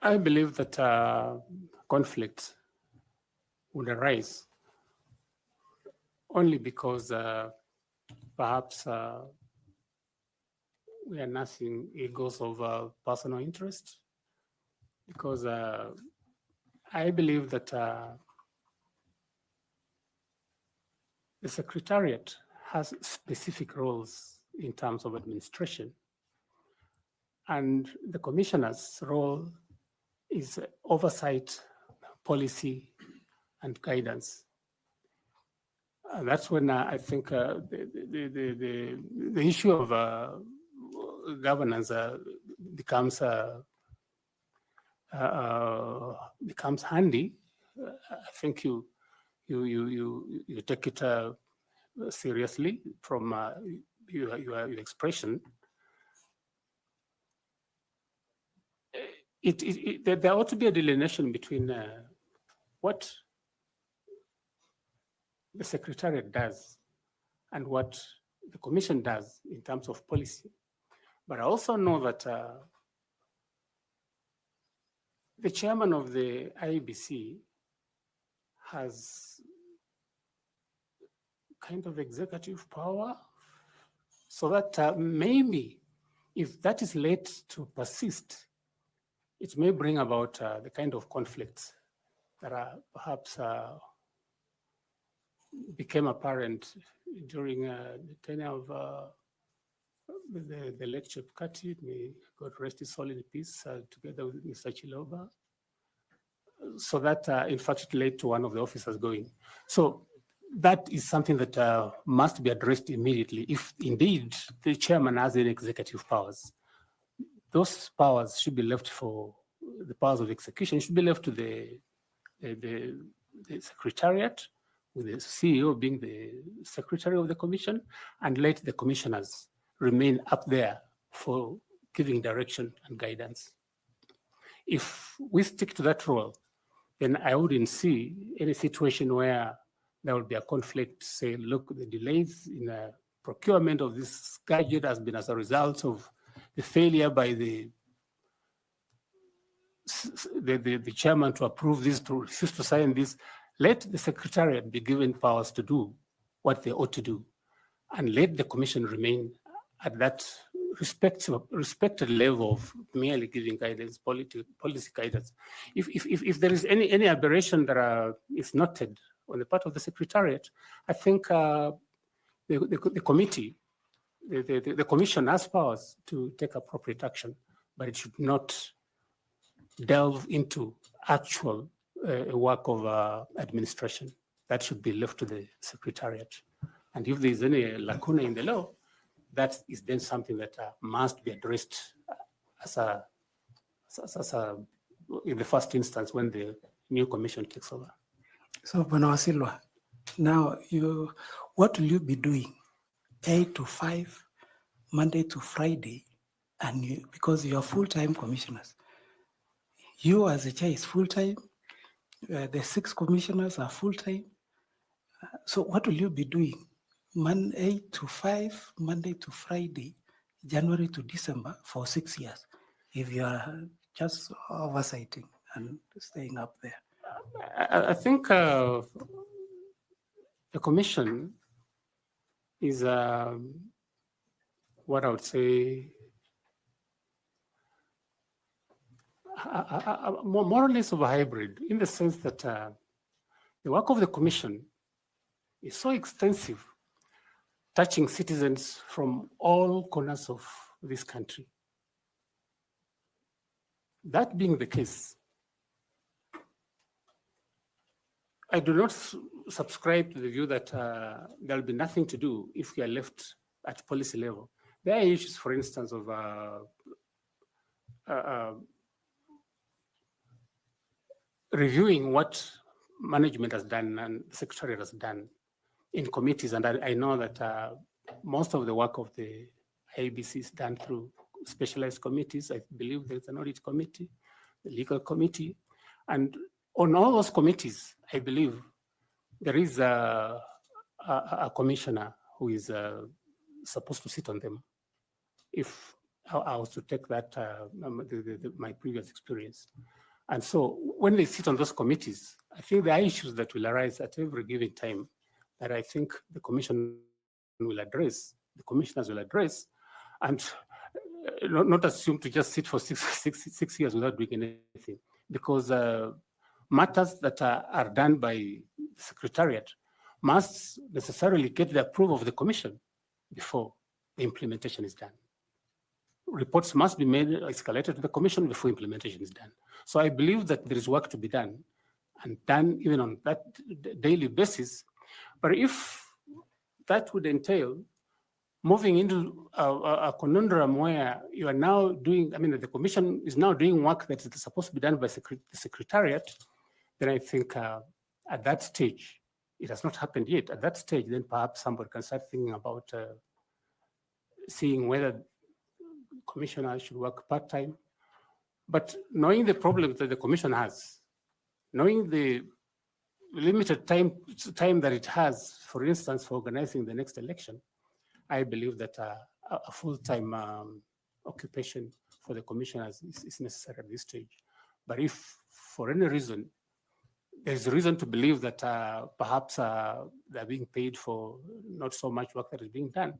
I believe that conflict would arise only because perhaps we are nursing egos of personal interest, because I believe that the Secretariat has specific roles in terms of administration, and the Commissioner's role is oversight, policy, and guidance. That's when I think the issue of governance becomes handy. I think you take it seriously from your expression. There ought to be a delineation between what the Secretariat does and what the Commission does in terms of policy. But I also know that the chairman of the IEBC has kind of executive power, so that maybe if that is late to persist, it may bring about the kind of conflicts that are perhaps became apparent during the tenure of the late Chief Kati, may God rest his soul in peace, together with Mr. Chiloba. So that, in fact, it led to one of the officers going. So that is something that must be addressed immediately. If indeed the chairman has any executive powers, those powers should be left for the powers of execution, should be left to the Secretariat, with the CEO being the Secretary of the Commission, and let the commissioners remain up there for giving direction and guidance. If we stick to that role, then I wouldn't see any situation where there will be a conflict, say, look, the delays in the procurement of this gadget has been as a result of the failure by the chairman to approve this, to refuse to sign this. Let the Secretariat be given powers to do what they ought to do, and let the Commission remain at that respected level of merely giving guidance, policy guidance. If there is any aberration that is noted on the part of the Secretariat, I think the committee, the Commission has powers to take appropriate action, but it should not delve into actual work of administration. That should be left to the Secretariat. And if there's any lacuna in the law, that is then something that must be addressed in the first instance when the new commission takes over. So, Wasilwa, now what will you be doing 8 to 5, Monday to Friday, and because you are full-time commissioners, you as a chair is full-time, the 6 commissioners are full-time. So what will you be doing 8 to 5, Monday to Friday, January to December for 6 years, if you are just oversighting and staying up there? I think the Commission is what I would say more or less of a hybrid, in the sense that the work of the Commission is so extensive touching citizens from all corners of this country. That being the case, I do not subscribe to the view that there'll be nothing to do if we are left at policy level. There are issues, for instance, of reviewing what management has done and the secretariat has done in committees. And I know that most of the work of the IEBC is done through specialized committees. I believe there's an audit committee, the legal committee. And on all those committees, I believe there is a commissioner who is supposed to sit on them. If I was to take that, my previous experience. And so when they sit on those committees, I think there are issues that will arise at every given time that I think the commission will address, the commissioners will address, and not assume to just sit for six years without doing anything, because matters that are done by the secretariat must necessarily get the approval of the commission before the implementation is done. Reports must be made, escalated to the commission before implementation is done. So I believe that there is work to be done, and done even on that daily basis. But if that would entail moving into a conundrum where you are now doing, I mean, the commission is now doing work that is supposed to be done by the secretariat, then I think at that stage, it has not happened yet. At that stage, then perhaps somebody can start thinking about seeing whether commissioner should work part-time. But knowing the problems that the commission has, knowing the limited time that it has, for instance, for organizing the next election, I believe that a full-time occupation for the commissioners is necessary at this stage. But if for any reason, there's reason to believe that perhaps they're being paid for not so much work that is being done,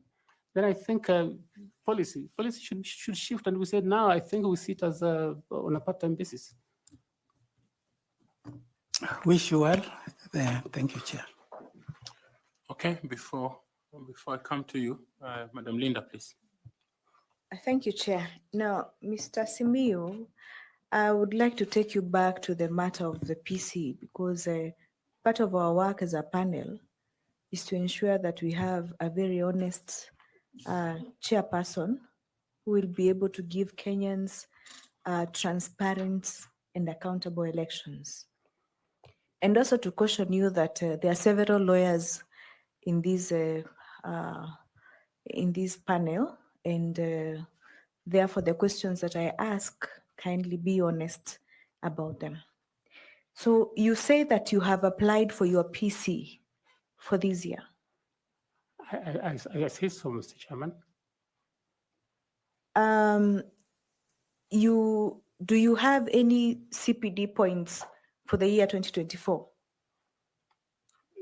then I think policy should shift, and we said now I think we sit as on a part-time basis. Wish you well. Thank you, Chair. Okay, before I come to you, Madam Linda, please. Thank you, Chair. Now, Mr. Simiyu, I would like to take you back to the matter of the PC, because part of our work as a panel is to ensure that we have a very honest chairperson who will be able to give Kenyans transparent and accountable elections. And also to caution you that there are several lawyers in this panel, and therefore the questions that I ask, kindly be honest about them. So you say that you have applied for your PC for this year. I say so, Mr. Chairman. Do you have any CPD points for the year 2024?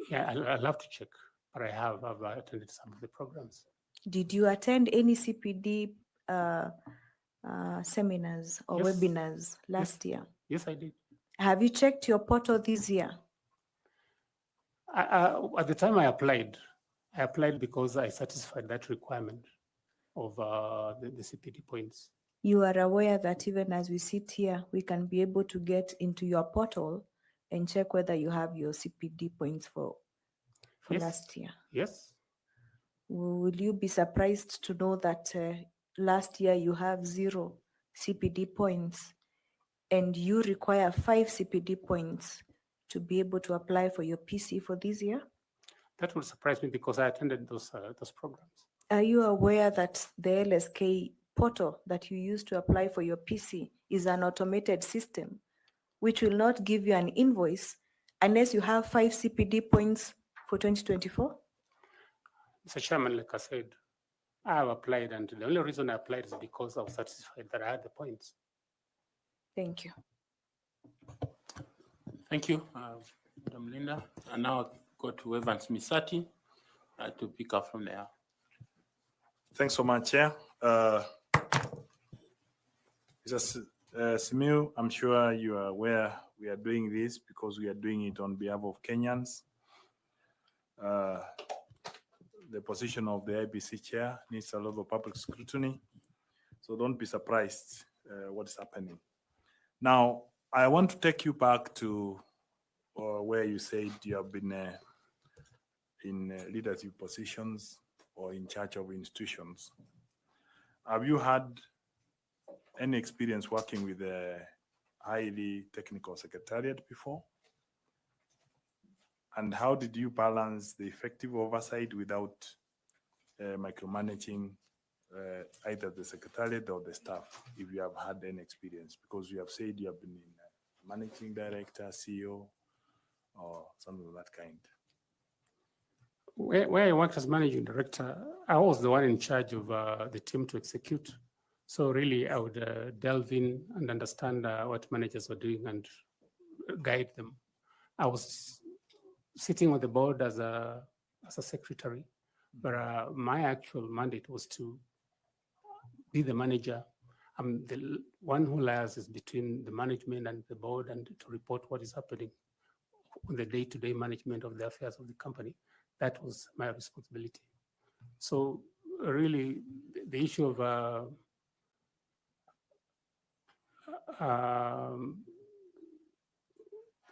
Yeah, I'll have to check, but I've attended some of the programs. Did you attend any CPD seminars or Yes. webinars last year? Yes, I did. Have you checked your portal this year? At the time I applied because I satisfied that requirement of the CPD points. You are aware that even as we sit here, we can be able to get into your portal and check whether you have your CPD points for Yes. last year. Yes. Will you be surprised to know that last year you have 0 CPD points and you require 5 CPD points to be able to apply for your PC for this year? That will surprise me because I attended those programs. Are you aware that the LSK portal that you use to apply for your PC is an automated system which will not give you an invoice unless you have 5 CPD points for 2024? Mr. Chairman, like I said, I have applied, and the only reason I applied is because I was satisfied that I had the points. Thank you. Thank you, Madam Linda. And now I'll go to Evans Misati to pick up from there. Thanks so much, Chair. Simiyu, I'm sure you are aware we are doing this because we are doing it on behalf of Kenyans. the position of the IEBC chair needs a lot of public scrutiny. So don't be surprised what is happening. Now, I want to take you back to where you said you have been in leadership positions or in charge of institutions. Have you had any experience working with a highly technical secretariat before? And how did you balance the effective oversight without micromanaging either the secretariat or the staff, if you have had any experience? Because you have said you have been in managing director, CEO, or something of that kind. Where I worked as managing director, I was the one in charge of the team to execute. So really, I would delve in and understand what managers were doing and guide them. I was sitting on the board as a secretary, but my actual mandate was to be the manager. I'm the one who liaises between the management and the board and to report what is happening on the day-to-day management of the affairs of the company. That was my responsibility. So really, the issue of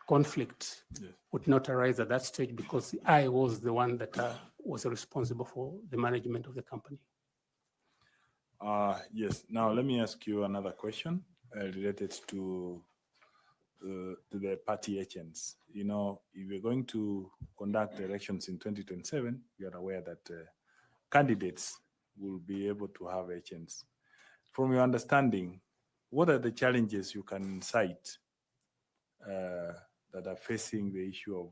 conflict would not arise at that stage because I was the one that was responsible for the management of the company. Yes. Now let me ask you another question related to the party agents. You know, if you're going to conduct elections in 2027, you are aware that candidates will be able to have agents. From your understanding, what are the challenges you can cite that are facing the issue of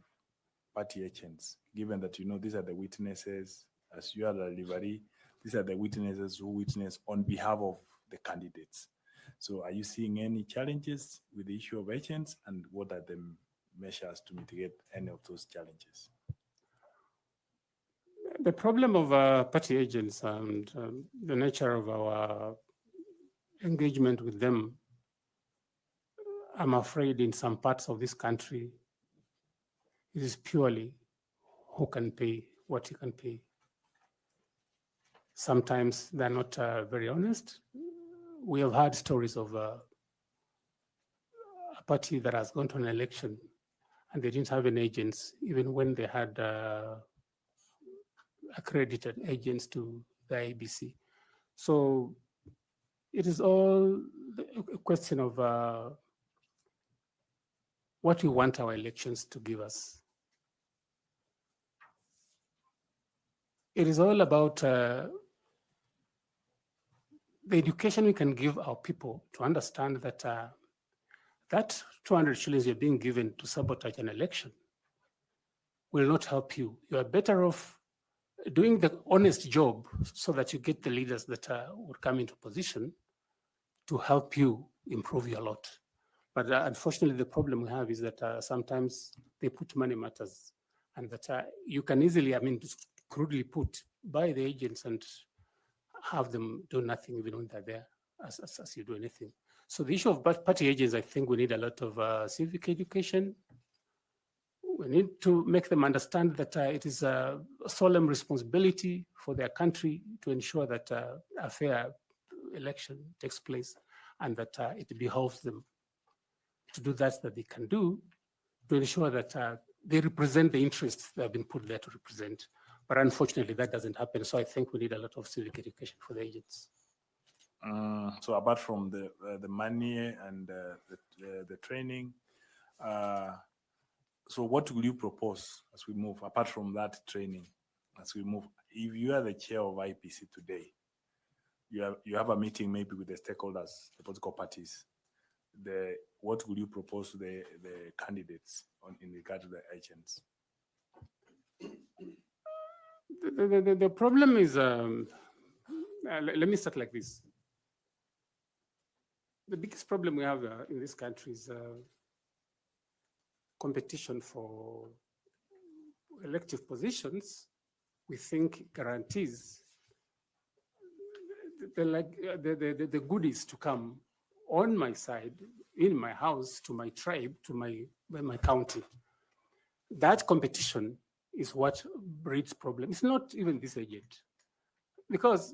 party agents, given that, you know, these are the witnesses, as you are the delivery, these are the witnesses who witness on behalf of the candidates. So are you seeing any challenges with the issue of agents, and what are the measures to mitigate any of those challenges? The problem of party agents and the nature of our engagement with them, I'm afraid in some parts of this country, it is purely who can pay what he can pay. Sometimes they're not very honest. We have heard stories of a party that has gone to an election and they didn't have any agents, even when they had accredited agents to the IEBC. So it is all a question of what we want our elections to give us. It is all about the education we can give our people to understand that that 200 shillings you're being given to sabotage an election will not help you. You are better off doing the honest job so that you get the leaders that would come into position to help you improve your lot. But unfortunately, the problem we have is that sometimes they put money matters, and that you can easily, I mean, just crudely put by the agents and have them do nothing even when they're there as you do anything. So the issue of party agents, I think we need a lot of civic education. We need to make them understand that it is a solemn responsibility for their country to ensure that a fair election takes place and that it behoves them to do that they can do to ensure that they represent the interests they have been put there to represent. But unfortunately, that doesn't happen. So I think we need a lot of civic education for the agents. So apart from the money and the training, so what will you propose as we move, apart from that training, as we move? If you are the chair of IEBC today, you have a meeting maybe with the stakeholders, the political parties, what will you propose to the candidates in regard to the agents? The problem is, let me start like this. The biggest problem we have in this country is competition for elective positions. We think guarantees the goodies to come on my side, in my house, to my tribe, to my county. That competition is what breeds problems. It's not even this agent. Because,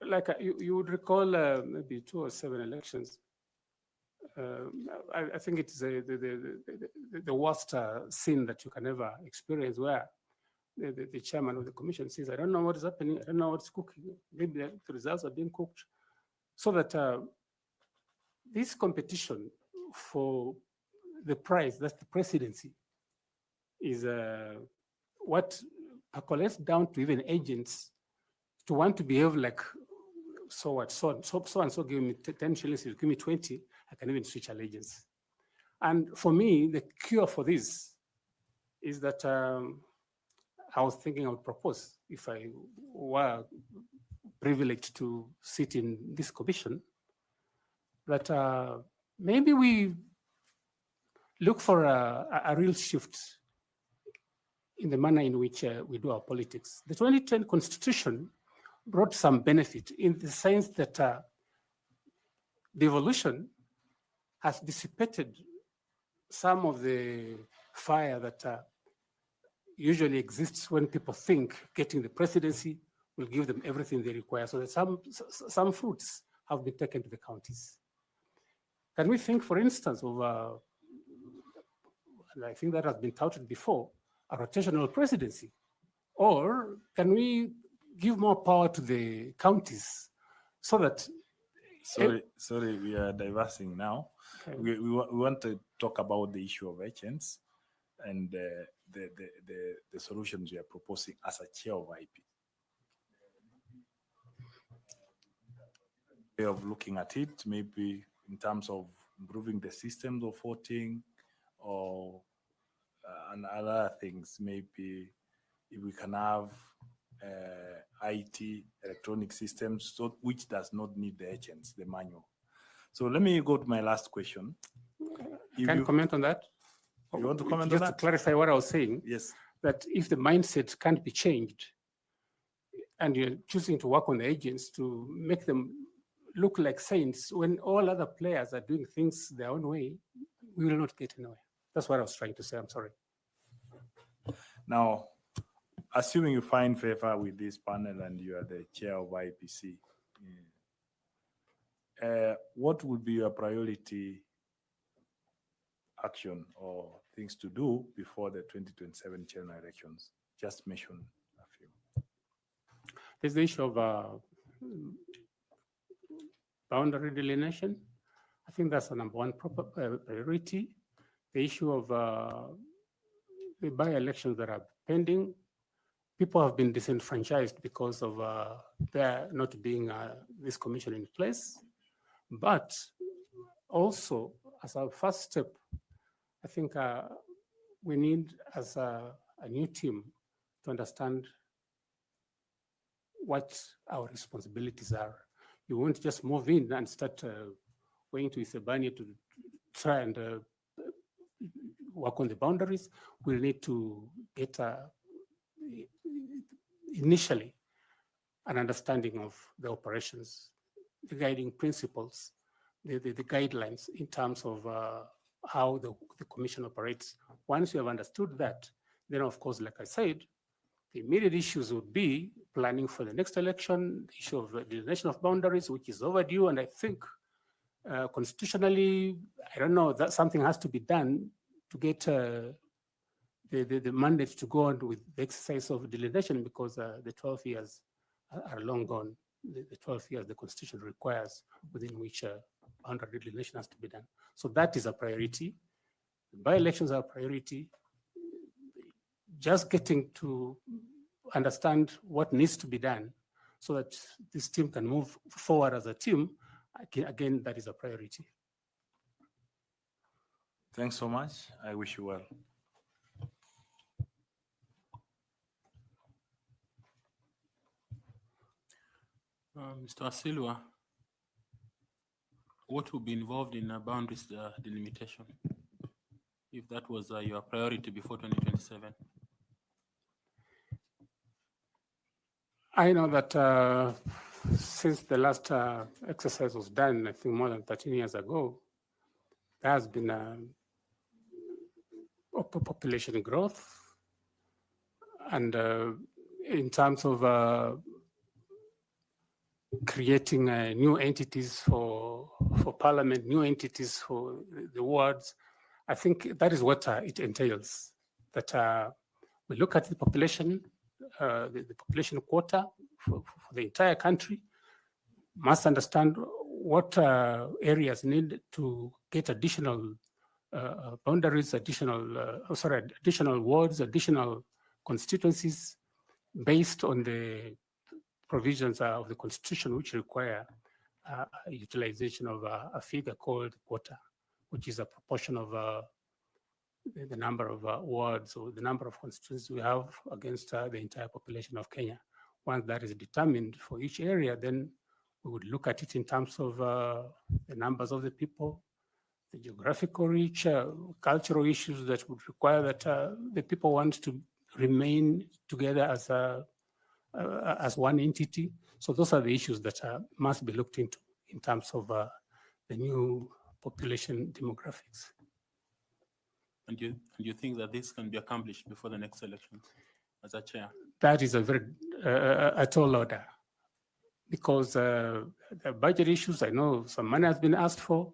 like you would recall maybe 2 or 7 elections, I think it's the worst scene that you can ever experience, where the chairman of the commission says, I don't know what is happening, I don't know what's cooking, maybe the results are being cooked. So that this competition for the prize, that's the presidency, is what percolates down to even agents to want to behave like, so what, so and so give me 10 shillings, you give me 20, I can even switch allegiance. And for me, the cure for this is that I was thinking I would propose, if I were privileged to sit in this commission, that maybe we look for a real shift in the manner in which we do our politics. The 2010 Constitution brought some benefit in the sense that the evolution has dissipated some of the fire that usually exists when people think getting the presidency will give them everything they require. So that some fruits have been taken to the counties. Can we think, for instance, of, and I think that has been touted before, a rotational presidency? Or can we give more power to the counties so that... Sorry, we are diversing now. Okay. We want to talk about the issue of agents and the solutions you are proposing as a chair of IP. Way of looking at it, maybe in terms of improving the systems of voting, or and other things. Maybe if we can have IT, electronic systems, so which does not need the agents, the manual. So let me go to my last question. Can you comment on that? You want to comment on Just that? to clarify what I was saying, Yes. that if the mindset can't be changed and you're choosing to work on the agents to make them look like saints when all other players are doing things their own way, we will not get anywhere. That's what I was trying to say. I'm sorry. Now, assuming you find favor with this panel and you are the chair of IEBC, what would be your priority action or things to do before the 2027 general elections? Just mention a few. There's the issue of boundary delineation. I think that's the number one priority. The issue of the by-elections that are pending. People have been disenfranchised because of there not being this commission in place. But also, as our first step, I think we need, as a new team, to understand what our responsibilities are. You won't just move in and start going to Isebania to try and work on the boundaries. We'll need to get initially an understanding of the operations, the guiding principles, the guidelines in terms of how the commission operates. Once you have understood that, then of course, like I said, the immediate issues would be planning for the next election, the issue of the delineation of boundaries, which is overdue. And I think constitutionally, I don't know, that something has to be done to get the mandate to go on with the exercise of delineation, because the 12 years are long gone. The 12 years the Constitution requires within which boundary delineation has to be done. So that is a priority. By-elections are a priority. Just getting to understand what needs to be done so that this team can move forward as a team, again, that is a priority. Thanks so much. I wish you well. Mr. Wasilwa, what would be involved in boundaries delimitation, if that was your priority before 2027? I know that since the last exercise was done, I think more than 13 years ago, there has been population growth. And in terms of creating new entities for parliament, new entities for the wards, I think that is what it entails. That we look at the population, the population quota for the entire country, must understand what areas need to get additional boundaries, additional wards, additional constituencies based on the provisions of the Constitution, which require utilization of a figure called quota, which is a proportion of the number of wards or the number of constituencies we have against the entire population of Kenya. Once that is determined for each area, then we would look at it in terms of the numbers of the people, the geographical reach, cultural issues that would require that the people want to remain together as one entity. So those are the issues that must be looked into in terms of the new population demographics. And you think that this can be accomplished before the next elections as a chair? That is a very a tall order, because the budget issues, I know some money has been asked for,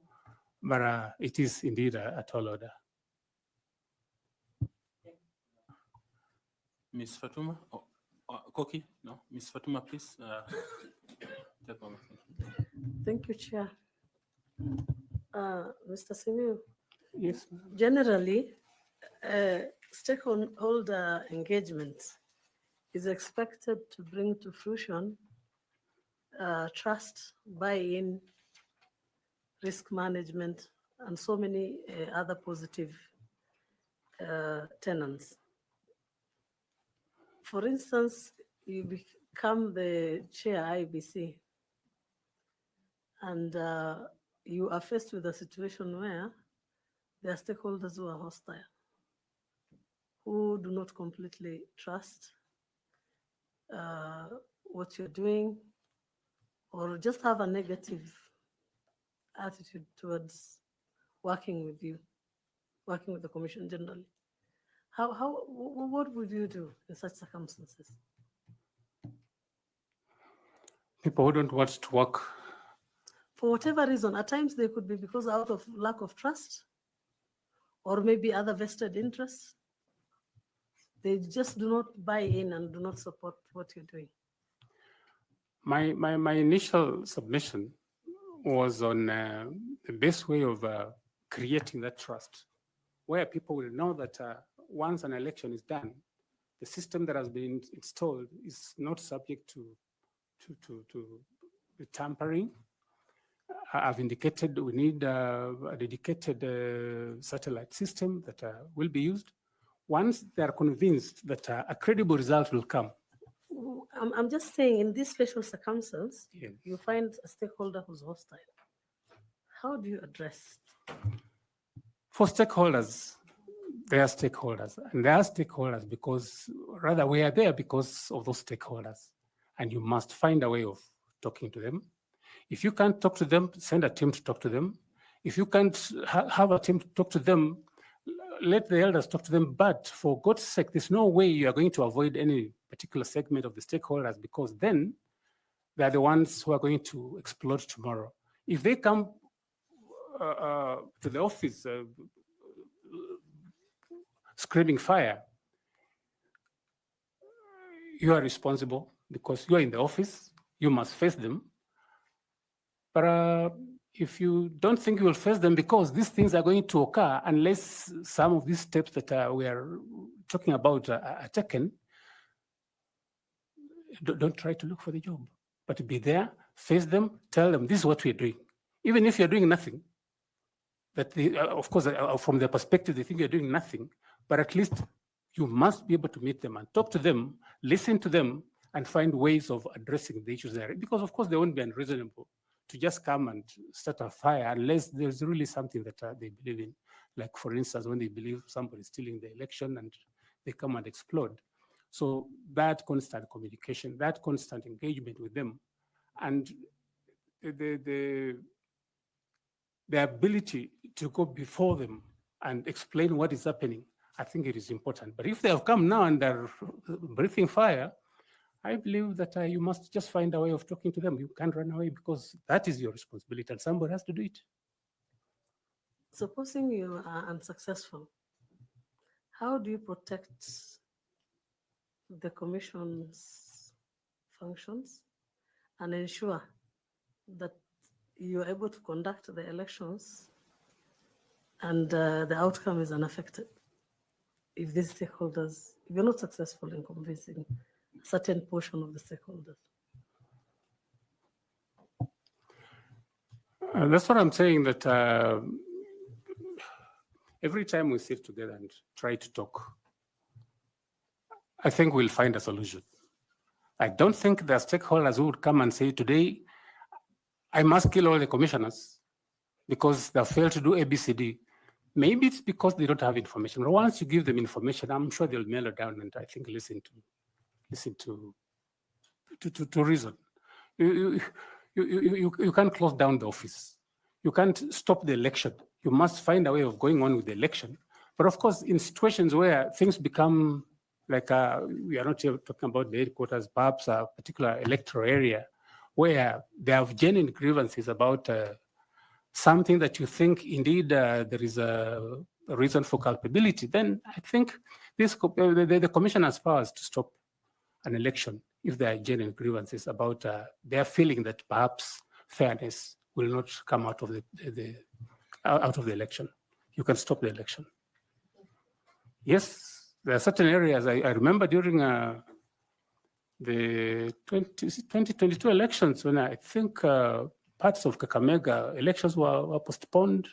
but it is indeed a tall order. Ms. Fatuma? Oh, Koki? No? Ms. Fatuma, please. Take over. Thank you, Chair. Mr. Simiyu, Yes. generally, stakeholder engagement is expected to bring to fruition trust, buy-in, risk management, and so many other positive tenets. For instance, you become the chair IEBC, and you are faced with a situation where there are stakeholders who are hostile, who do not completely trust what you're doing, or just have a negative attitude towards working with you, working with the Commission generally. What would you do in such circumstances? People who don't want to work. For whatever reason, at times they could be because out of lack of trust, or maybe other vested interests. They just do not buy in and do not support what you're doing. My initial submission was on the best way of creating that trust, where people will know that once an election is done, the system that has been installed is not subject to the tampering. I've indicated we need a dedicated satellite system that will be used. Once they are convinced that a credible result will come. I'm just saying, in this special circumstance, Yes. you find a stakeholder who's hostile. How do you address? For stakeholders, they are stakeholders, and they are stakeholders because rather we are there because of those stakeholders, and you must find a way of talking to them. If you can't talk to them, send a team to talk to them. If you can't have a team to talk to them, let the elders talk to them. But for God's sake, there's no way you are going to avoid any particular segment of the stakeholders, because then they're the ones who are going to explode tomorrow. If they come to the office screaming fire, you are responsible because you are in the office, you must face them. But if you don't think you will face them, because these things are going to occur unless some of these steps that we are talking about are taken, don't try to look for the job, but be there, face them, tell them this is what we're doing. Even if you're doing nothing, that of course, from their perspective, they think you're doing nothing, but at least you must be able to meet them and talk to them, listen to them, and find ways of addressing the issues there. Because of course, they won't be unreasonable to just come and start a fire unless there's really something that they believe in. Like for instance, when they believe somebody's stealing the election and they come and explode. So that constant communication, that constant engagement with them, and the ability to go before them and explain what is happening I think it is important. But if they have come now and they're breathing fire, I believe that you must just find a way of talking to them. You can't run away because that is your responsibility and somebody has to do it. Supposing you are unsuccessful, how do you protect the commission's functions and ensure that you're able to conduct the elections and the outcome is unaffected? If these stakeholders, if you're not successful in convincing a certain portion of the stakeholders. That's what I'm saying, that every time we sit together and try to talk, I think we'll find a solution. I don't think the stakeholders who would come and say, today, I must kill all the commissioners because they failed to do ABCD. Maybe it's because they don't have information. But once you give them information, I'm sure they'll mellow down and I think listen to reason. You can't close down the office. You can't stop the election. You must find a way of going on with the election. But of course, in situations where things become like we are not here talking about the headquarters, perhaps a particular electoral area where they have genuine grievances about something that you think indeed there is a reason for culpability, then I think this the commission has powers to stop an election if there are genuine grievances about their feeling that perhaps fairness will not come out of the election. You can stop the election. Yes, there are certain areas. I remember during the 2022 elections when I think parts of Kakamega elections were postponed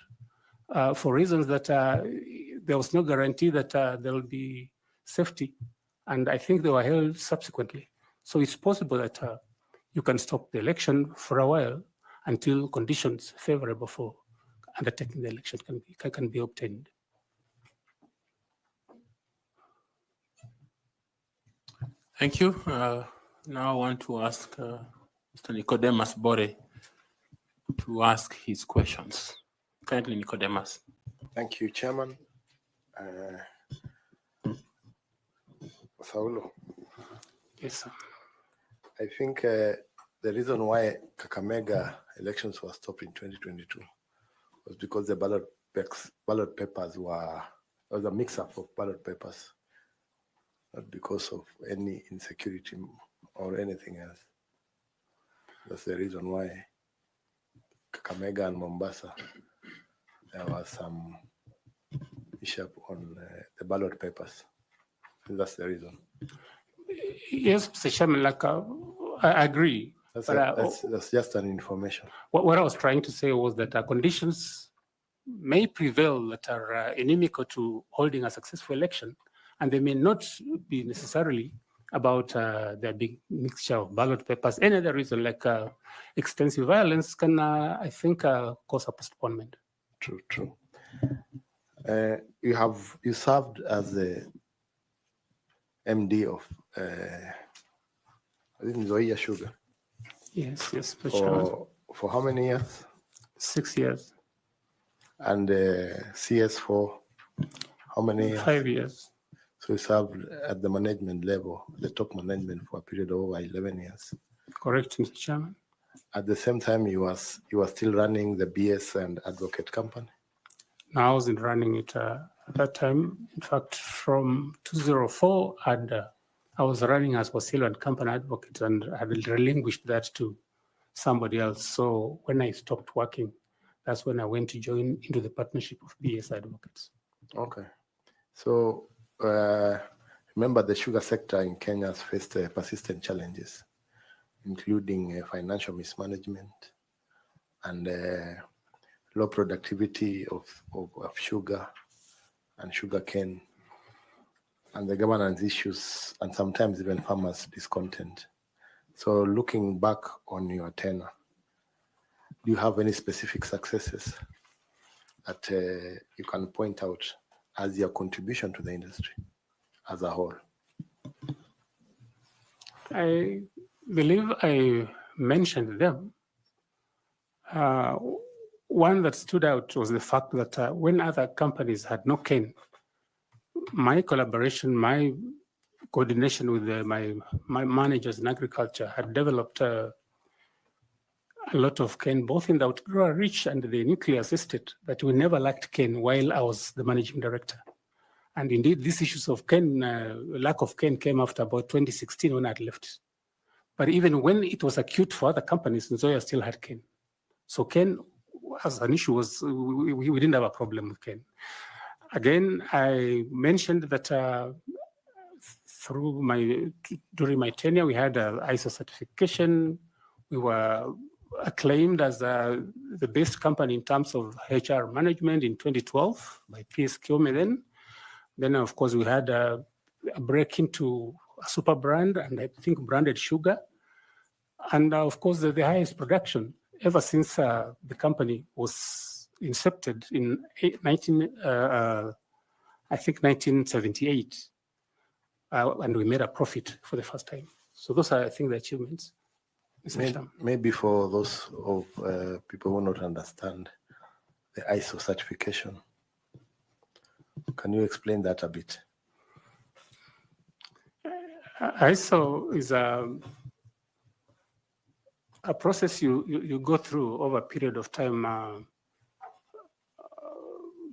for reasons that there was no guarantee that there will be safety. And I think they were held subsequently. So it's possible that you can stop the election for a while until conditions favorable for undertaking the election can be obtained. Thank you. Now I want to ask Mr. Nicodemus Bore to ask his questions. Kindly, Nicodemus. Thank you, Chairman. Saulo. Yes, sir. I think the reason why Kakamega elections were stopped in 2022 was because the ballot papers there was a mix-up of ballot papers, not because of any insecurity or anything else. That's the reason why Kakamega and Mombasa, there was some issue on the ballot papers. That's the reason. Yes, Mr. Chairman, like I agree. That's just an information. What I was trying to say was that conditions may prevail that are inimical to holding a successful election, and they may not be necessarily about the big mixture of ballot papers. Any other reason, like extensive violence, can I think cause a postponement. True. You served as the MD of Zoya Sugar. Yes, for how many years? 6 years. And CS for how many years? 5 years. So you served at the management level, the top management, for a period of over 11 years. Correct, Mr. Chairman. At the same time, you were still running the BS and Advocate Company. No, I wasn't running it at that time. In fact, from 2004, I was running as Wasilwa and Company Advocate, and I had relinquished that to somebody else. So when I stopped working, that's when I went to join into the partnership of BS Advocates. Okay. So remember, the sugar sector in Kenya has faced persistent challenges, including financial mismanagement and low productivity of sugar and sugarcane, and the governance issues, and sometimes even farmers' discontent. So looking back on your tenure, do you have any specific successes that you can point out as your contribution to the industry as a whole? I believe I mentioned them. One that stood out was the fact that when other companies had no cane, my collaboration, my coordination with my managers in agriculture had developed a lot of cane, both in the Outdoor Reach and the nucleus estate, that we never lacked cane while I was the managing director. And indeed, these issues of cane, lack of cane, came after about 2016 when I had left. But even when it was acute for other companies, Nzoia still had cane. So cane as an issue was, we didn't have a problem with cane. Again, I mentioned that during my tenure, we had an ISO certification. We were acclaimed as the best company in terms of HR management in 2012 by PS Kiome then. Then, of course, we had a break into a super brand, and I think branded sugar. And of course, the highest production ever since the company was incepted in 1978. And we made a profit for the first time. So those are, I think, the achievements. Maybe for those of people who not understand the ISO certification, can you explain that a bit? ISO is a process you go through over a period of time,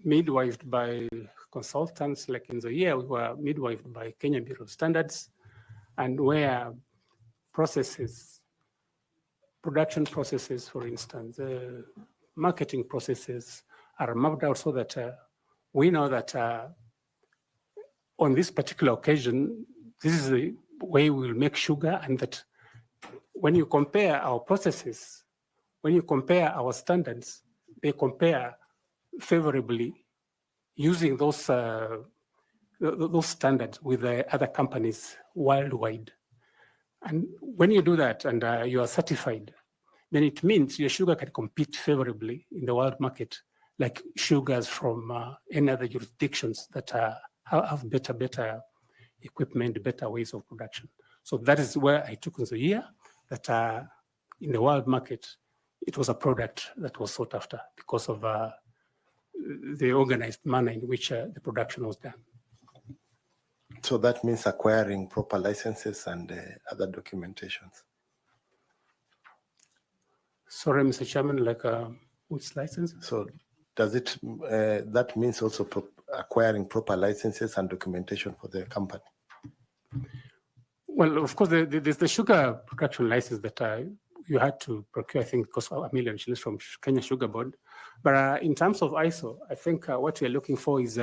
midwifed by consultants. Like in the year, we were midwifed by Kenya Bureau of Standards, and where processes, production processes, for instance, marketing processes are mapped out so that we know that on this particular occasion, this is the way we will make sugar, and that when you compare our processes, when you compare our standards, they compare favorably using those standards with the other companies worldwide. And when you do that and you are certified, then it means your sugar can compete favorably in the world market, like sugars from any other jurisdictions that have better equipment, better ways of production. So that is where I took in the year that in the world market, it was a product that was sought after because of the organized manner in which the production was done. So that means acquiring proper licenses and other documentations. Sorry, Mr. Chairman, like which license? So does it, that means also acquiring proper licenses and documentation for the company? Well, of course, there's the sugar production license that you had to procure, I think, cost $1 million from Kenya Sugar Board. But in terms of ISO, I think what we're looking for is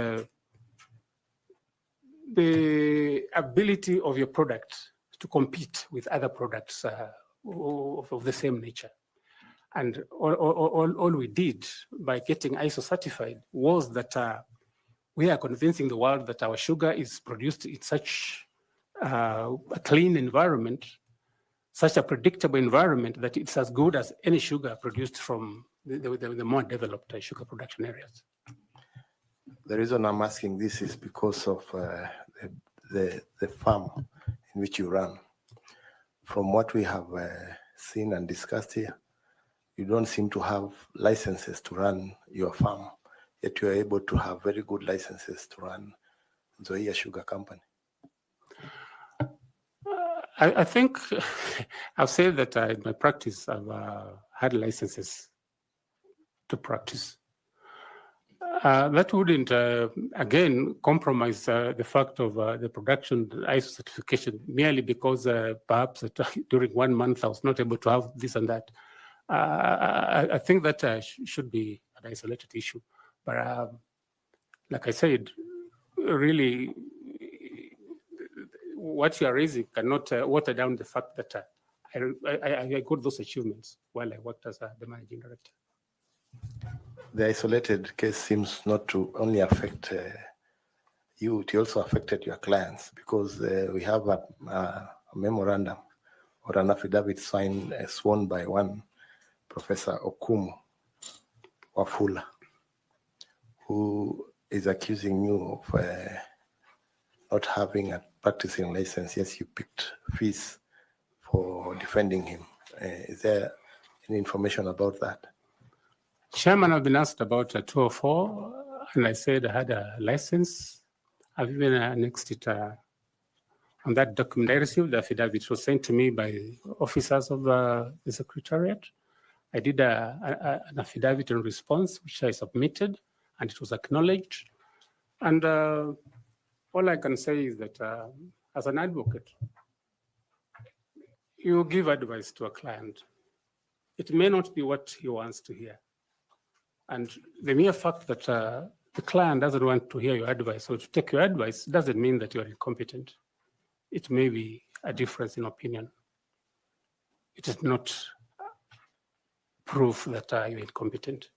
the ability of your product to compete with other products of the same nature. And all we did by getting ISO certified was that we are convincing the world that our sugar is produced in such a clean environment, such a predictable environment, that it's as good as any sugar produced from the more developed sugar production areas. The reason I'm asking this is because of the farm in which you run. From what we have seen and discussed here, you don't seem to have licenses to run your farm, yet you're able to have very good licenses to run Nzoia Sugar Company. I think I've said that in my practice, I've had licenses to practice. That wouldn't, again, compromise the fact of the production ISO certification merely because perhaps during 1 month I was not able to have this and that. I think that should be an isolated issue. But like I said, really, what you are raising cannot water down the fact that I got those achievements while I worked as the managing director. The isolated case seems not to only affect you, it also affected your clients, because we have a memorandum or an affidavit signed, sworn by one Professor Okumu Wafula, who is accusing you of not having a practicing license. Yes, you picked fees for defending him. Is there any information about that? Chairman, I've been asked about 204, and I said I had a license. I've even annexed it on that document. I received the affidavit. It was sent to me by officers of the Secretariat. I did an affidavit in response, which I submitted, and it was acknowledged. And all I can say is that as an advocate, you give advice to a client. It may not be what he wants to hear. And the mere fact that the client doesn't want to hear your advice or to take your advice doesn't mean that you are incompetent. It may be a difference in opinion. It is not proof that you're incompetent.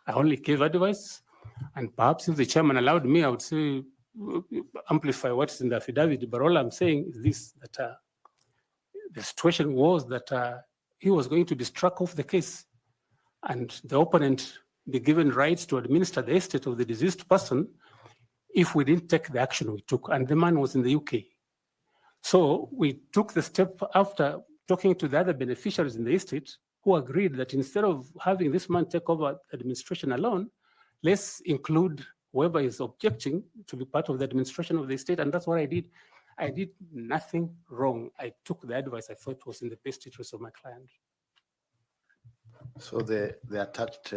I only gave advice, and perhaps if the chairman allowed me, I would say amplify what's in the affidavit. But all I'm saying is this: that the situation was that he was going to be struck off the case, and the opponent be given rights to administer the estate of the deceased person if we didn't take the action we took. And the man was in the UK. So we took the step after talking to the other beneficiaries in the estate who agreed that instead of having this man take over administration alone, let's include whoever is objecting to be part of the administration of the estate. And that's what I did. I did nothing wrong. I took the advice I thought was in the best interest of my client. So the attached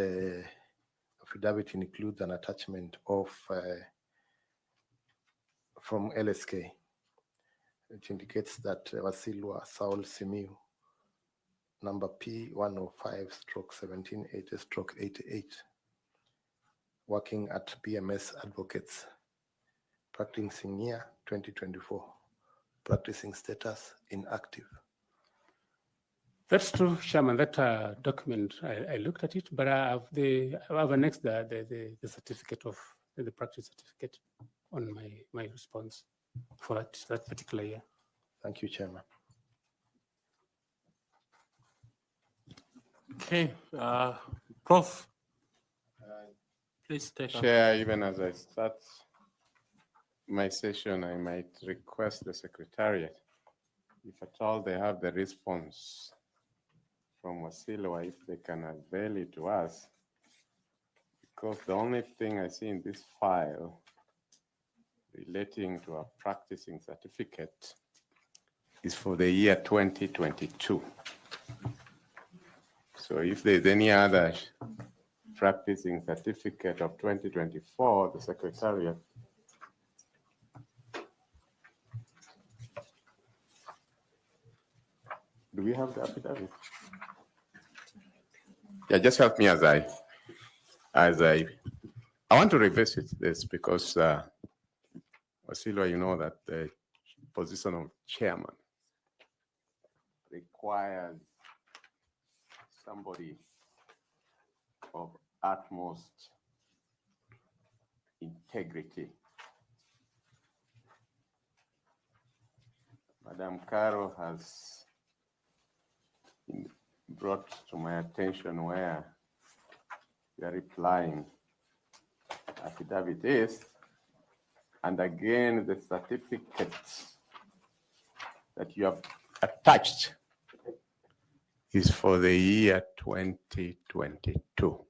affidavit includes an attachment of from LSK, which indicates that Wasilwa Saul Simiyu, number P105/1780/88, working at BMS Advocates, practicing year 2024, practicing status inactive. That's true, Chairman. That document, I looked at it, but I've annexed the certificate of the practice certificate on my response for that particular year. Thank you, Chairman. Okay, Prof. Please take Chair, even as I start my session, I might request the Secretariat, if at all they have the response from Wasilwa, if they can avail it to us, because the only thing I see in this file relating to a practicing certificate is for the year 2022. So if there's any other practicing certificate of 2024, the Secretariat. Do we have the affidavit? Yeah, just help me as I want to revisit this because Wasilwa, you know that the position of chairman requires somebody of utmost integrity. Madam Caro has brought to my attention where you are replying affidavit is, and again the certificate that you have attached is for the year 2022.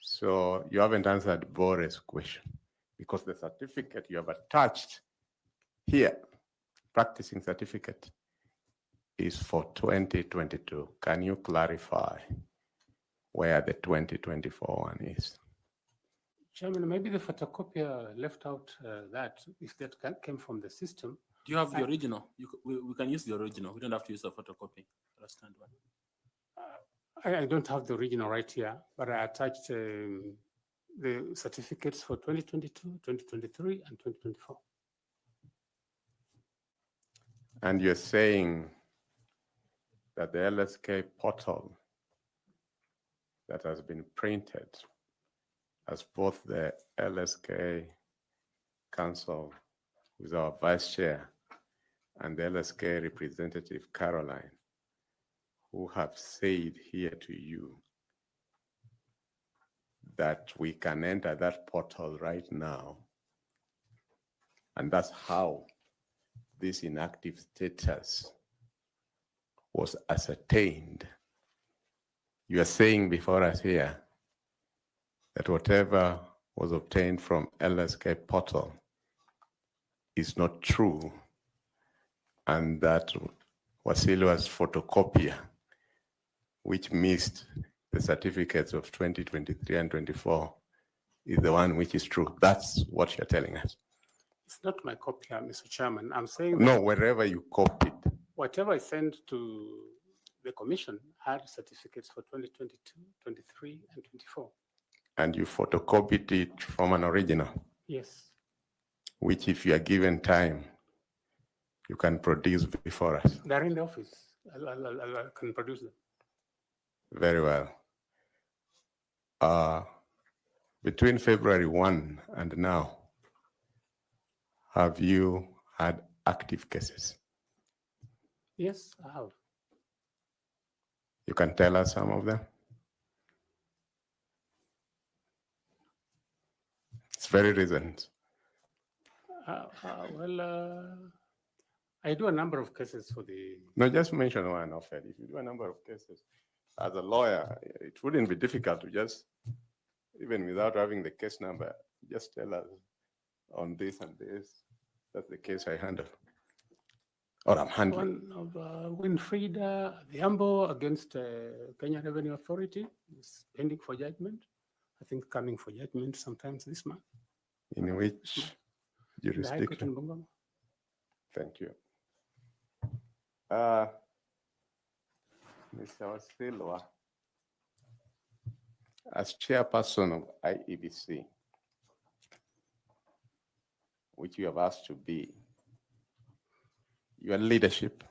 So you haven't answered Boris' question, because the certificate you have attached here, practicing certificate, is for 2022. Can you clarify where the 2024 one is? Chairman, maybe the photocopier left out that, if that came from the system. Do you have the original? We can use the original. We don't have to use the photocopy. Understand one. I don't have the original right here, but I attached the certificates for 2022, 2023, and 2024. And you're saying that the LSK portal that has been printed as both the LSK Council, who is our vice chair, and the LSK representative, Caroline, who have said here to you that we can enter that portal right now. And that's how this inactive status was ascertained. You are saying before us here that whatever was obtained from LSK portal is not true, and that Wasilwa's photocopier, which missed the certificates of 2023 and 24, is the one which is true. That's what you're telling us. It's not my copy, Mr. Chairman. I'm saying No, that wherever you copied. whatever I sent to the commission had certificates for 2022, 23, and 24. And you photocopied it from an original, Yes. which if you are given time, you can produce before us. They're in the office. I can produce them. Very well. Between February 1 and now, have you had active cases? Yes, I have. You can tell us some of them? It's very recent. I do a number of cases for the. No, just mention one, Ofed. If you do a number of cases, as a lawyer, it wouldn't be difficult to just, even without having the case number, just tell us on this and this. That's the case I handle. Or I'm handling. One of Winfried Liambo against Kenya Revenue Authority is pending for judgment. I think coming for judgment sometimes this month. In which The High Court in jurisdiction? Bungoma. Thank you. Mr. Wasilwa, as chairperson of IEBC, which you have asked to be, your leadership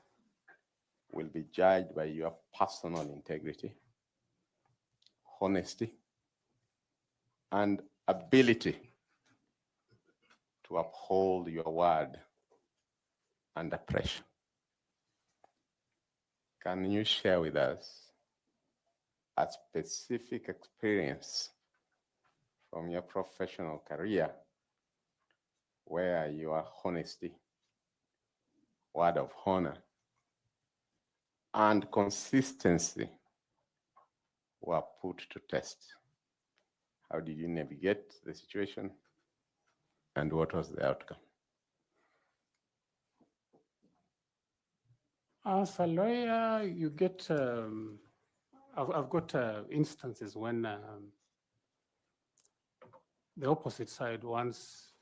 will be judged by your personal integrity, honesty, and ability to uphold your word under pressure. Can you share with us a specific experience from your professional career where your honesty, word of honor, and consistency were put to test? How did you navigate the situation, and what was the outcome? As a lawyer, you get, I've got instances when the opposite side wants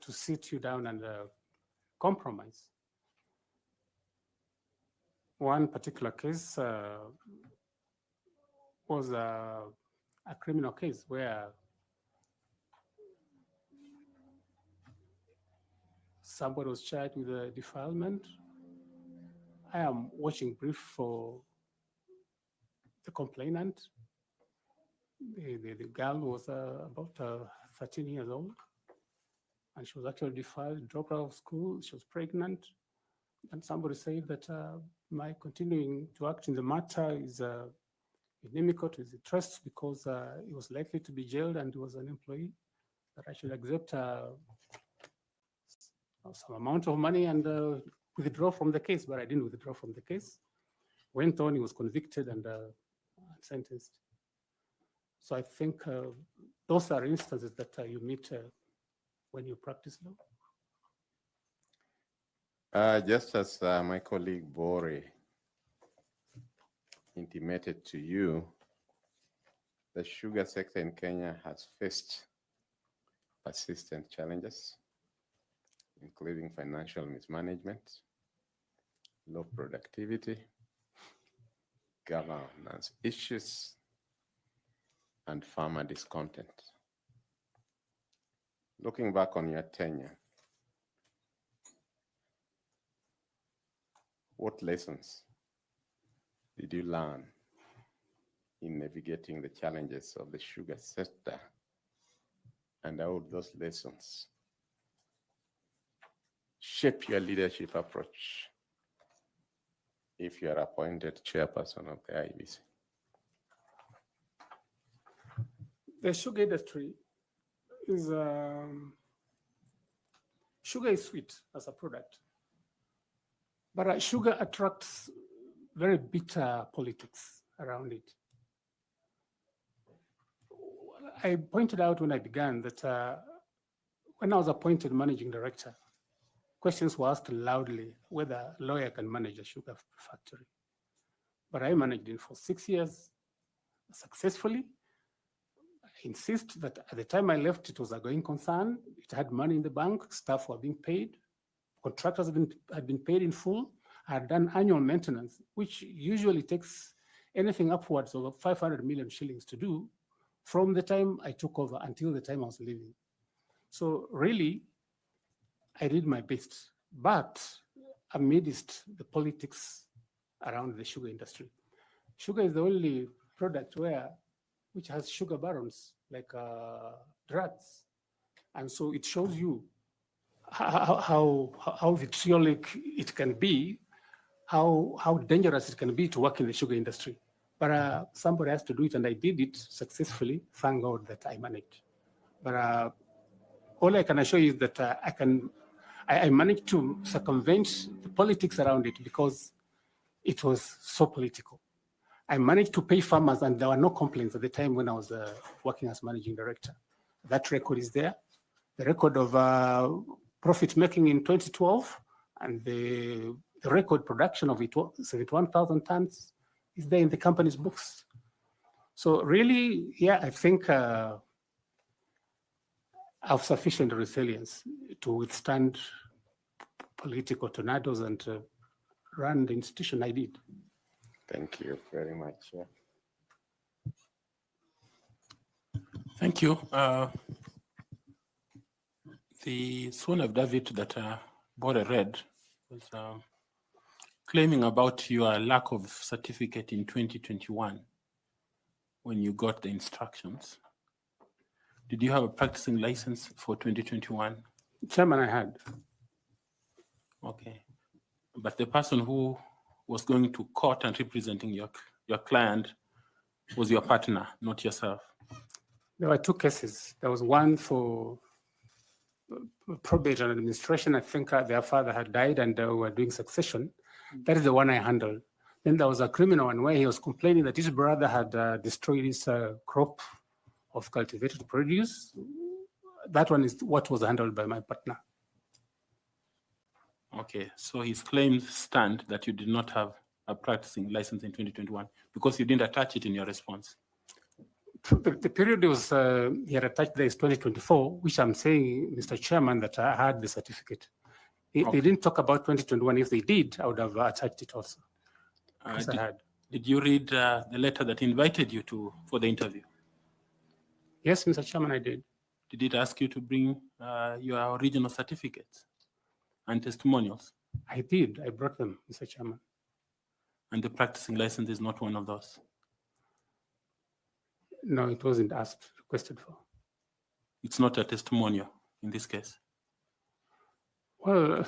to sit you down and compromise. One particular case was a criminal case where somebody was charged with a defilement. I am watching brief for the complainant. The girl was about 13 years old, and she was actually defiled, dropped out of school. She was pregnant, and somebody said that my continuing to act in the matter is inimical to his interests because he was likely to be jailed and he was an employee, that I should accept some amount of money and withdraw from the case, but I didn't withdraw from the case. Went on, he was convicted and sentenced. So I think those are instances that you meet when you practice law. Just as my colleague Bori intimated to you, the sugar sector in Kenya has faced persistent challenges, including financial mismanagement, low productivity, governance issues, and farmer discontent. Looking back on your tenure, what lessons did you learn in navigating the challenges of the sugar sector, and how would those lessons shape your leadership approach if you are appointed chairperson of the IEBC? The sugar industry is, sugar is sweet as a product, but sugar attracts very bitter politics around it. I pointed out when I began that when I was appointed managing director, questions were asked loudly whether a lawyer can manage a sugar factory. But I managed it for 6 years successfully. I insist that at the time I left, it was a going concern. It had money in the bank, staff were being paid, contractors had been paid in full. I had done annual maintenance, which usually takes anything upwards of 500 million shillings to do from the time I took over until the time I was leaving. So really, I did my best, but amidst the politics around the sugar industry. Sugar is the only product which has sugar barons, like drugs. And so it shows you how vitriolic it can be, how dangerous it can be to work in the sugar industry. But somebody has to do it, and I did it successfully. Thank God that I managed. But all I can assure you is that I managed to circumvent the politics around it because it was so political. I managed to pay farmers, and there were no complaints at the time when I was working as managing director. That record is there. The record of profit making in 2012 and the record production of 71,000 tons is there in the company's books. So really, yeah, I think I have sufficient resilience to withstand political tornadoes and run the institution I did. Thank you very much. Yeah. Thank you. The sworn affidavit that Bora read was claiming about your lack of certificate in 2021 when you got the instructions. Did you have a practicing license for 2021? Chairman, I had. Okay. But the person who was going to court and representing your client was your partner, not yourself. There were two cases. There was one for probate and administration. I think their father had died and they were doing succession. That is the one I handled. Then there was a criminal one where he was complaining that his brother had destroyed his crop of cultivated produce. That one is what was handled by my partner. Okay, so his claims stand that you did not have a practicing license in 2021 because you didn't attach it in your response. The period was he had attached there is 2024, which I'm saying, Mr. Chairman, that I had the certificate. They didn't talk about 2021. If they did, I would have attached it also. Did you read the letter that invited you for the interview? Yes, Mr. Chairman, I did. Did it ask you to bring your original certificates and testimonials? I did. I brought them, Mr. Chairman. And the practicing license is not one of those? No, it wasn't asked, requested for. It's not a testimonial in this case? Well,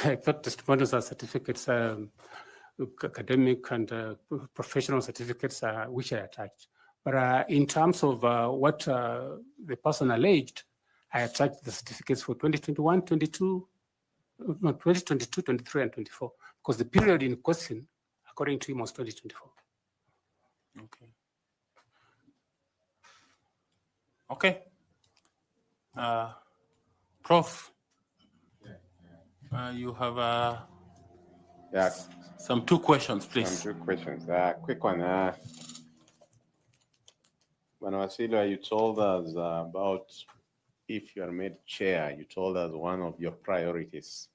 I thought testimonials are certificates, academic and professional certificates, which I attached. But in terms of what the person alleged, I attached the certificates for 2021, 2022, 23, and 24, because the period in question, according to him, was 2024. Okay. Okay. Prof, you have some two questions, please. Some two questions. Quick one. When Wasilwa, you told us about if you are made chair, you told us one of your priorities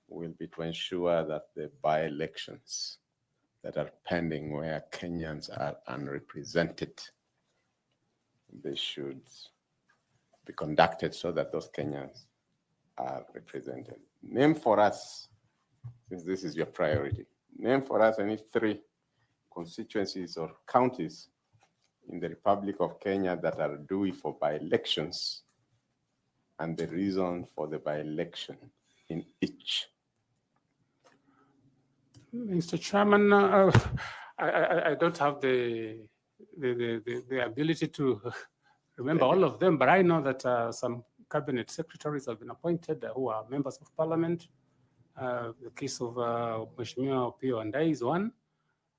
will be to ensure that the by-elections that are pending where Kenyans are unrepresented, they should be conducted so that those Kenyans are represented. Name for us, since this is your priority, name for us any 3 constituencies or counties in the Republic of Kenya that are due for by-elections and the reason for the by-election in each. Mr. Chairman, I don't have the ability to remember all of them, but I know that some cabinet secretaries have been appointed who are members of parliament. The case of Mheshimiwa Opiyo Wandayi is one.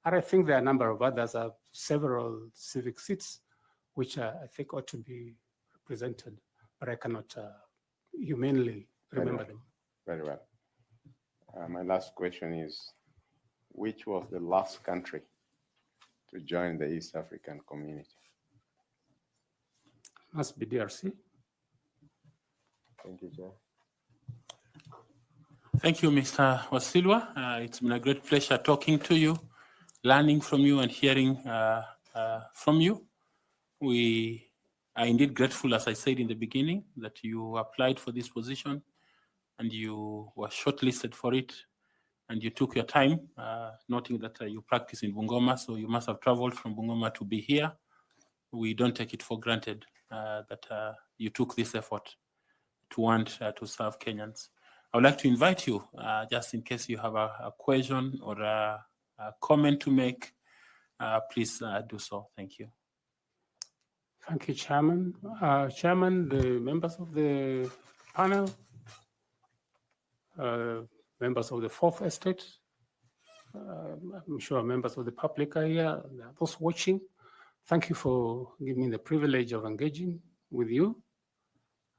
And I think there are a number of others, several civic seats which I think ought to be presented, but I cannot humanly remember them. Very well. My last question is, which was the last country to join the East African community? Must be DRC. Thank you, Chair. Thank you, Mr. Wasilwa. It's been a great pleasure talking to you, learning from you and hearing from you. We are indeed grateful, as I said in the beginning, that you applied for this position and you were shortlisted for it, and you took your time, noting that you practice in Bungoma, so you must have traveled from Bungoma to be here. We don't take it for granted that you took this effort to want to serve Kenyans. I would like to invite you, just in case you have a question or a comment to make, please do so. Thank you. Thank you, Chairman. Chairman, the members of the panel, members of the Fourth Estate, I'm sure members of the public are here, those watching. Thank you for giving me the privilege of engaging with you.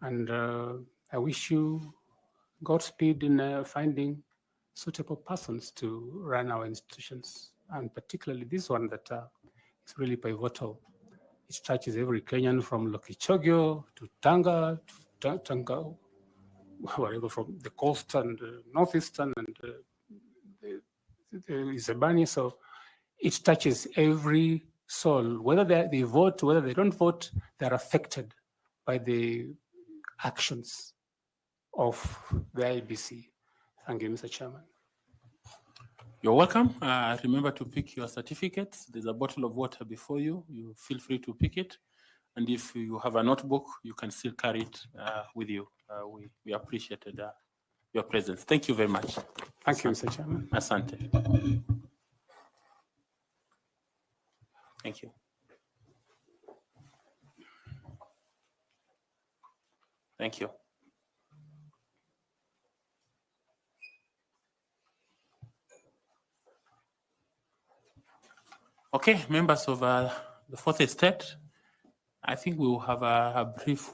And I wish you Godspeed in finding suitable persons to run our institutions, and particularly this one that is really pivotal. It touches every Kenyan from Lokichogyo to Tanga, to Tanga, whatever, from the coast and northeastern and the Isebani. So it touches every soul, whether they vote, whether they don't vote, they're affected by the actions of the IEBC. Thank you, Mr. Chairman. You're welcome. Remember to pick your certificates. There's a bottle of water before you. You feel free to pick it. And if you have a notebook, you can still carry it with you. We appreciated your presence. Thank you very much. Thank you, Mr. Chairman. Asante. Thank you. Thank you. Okay, members of the Fourth Estate, I think we will have a brief one.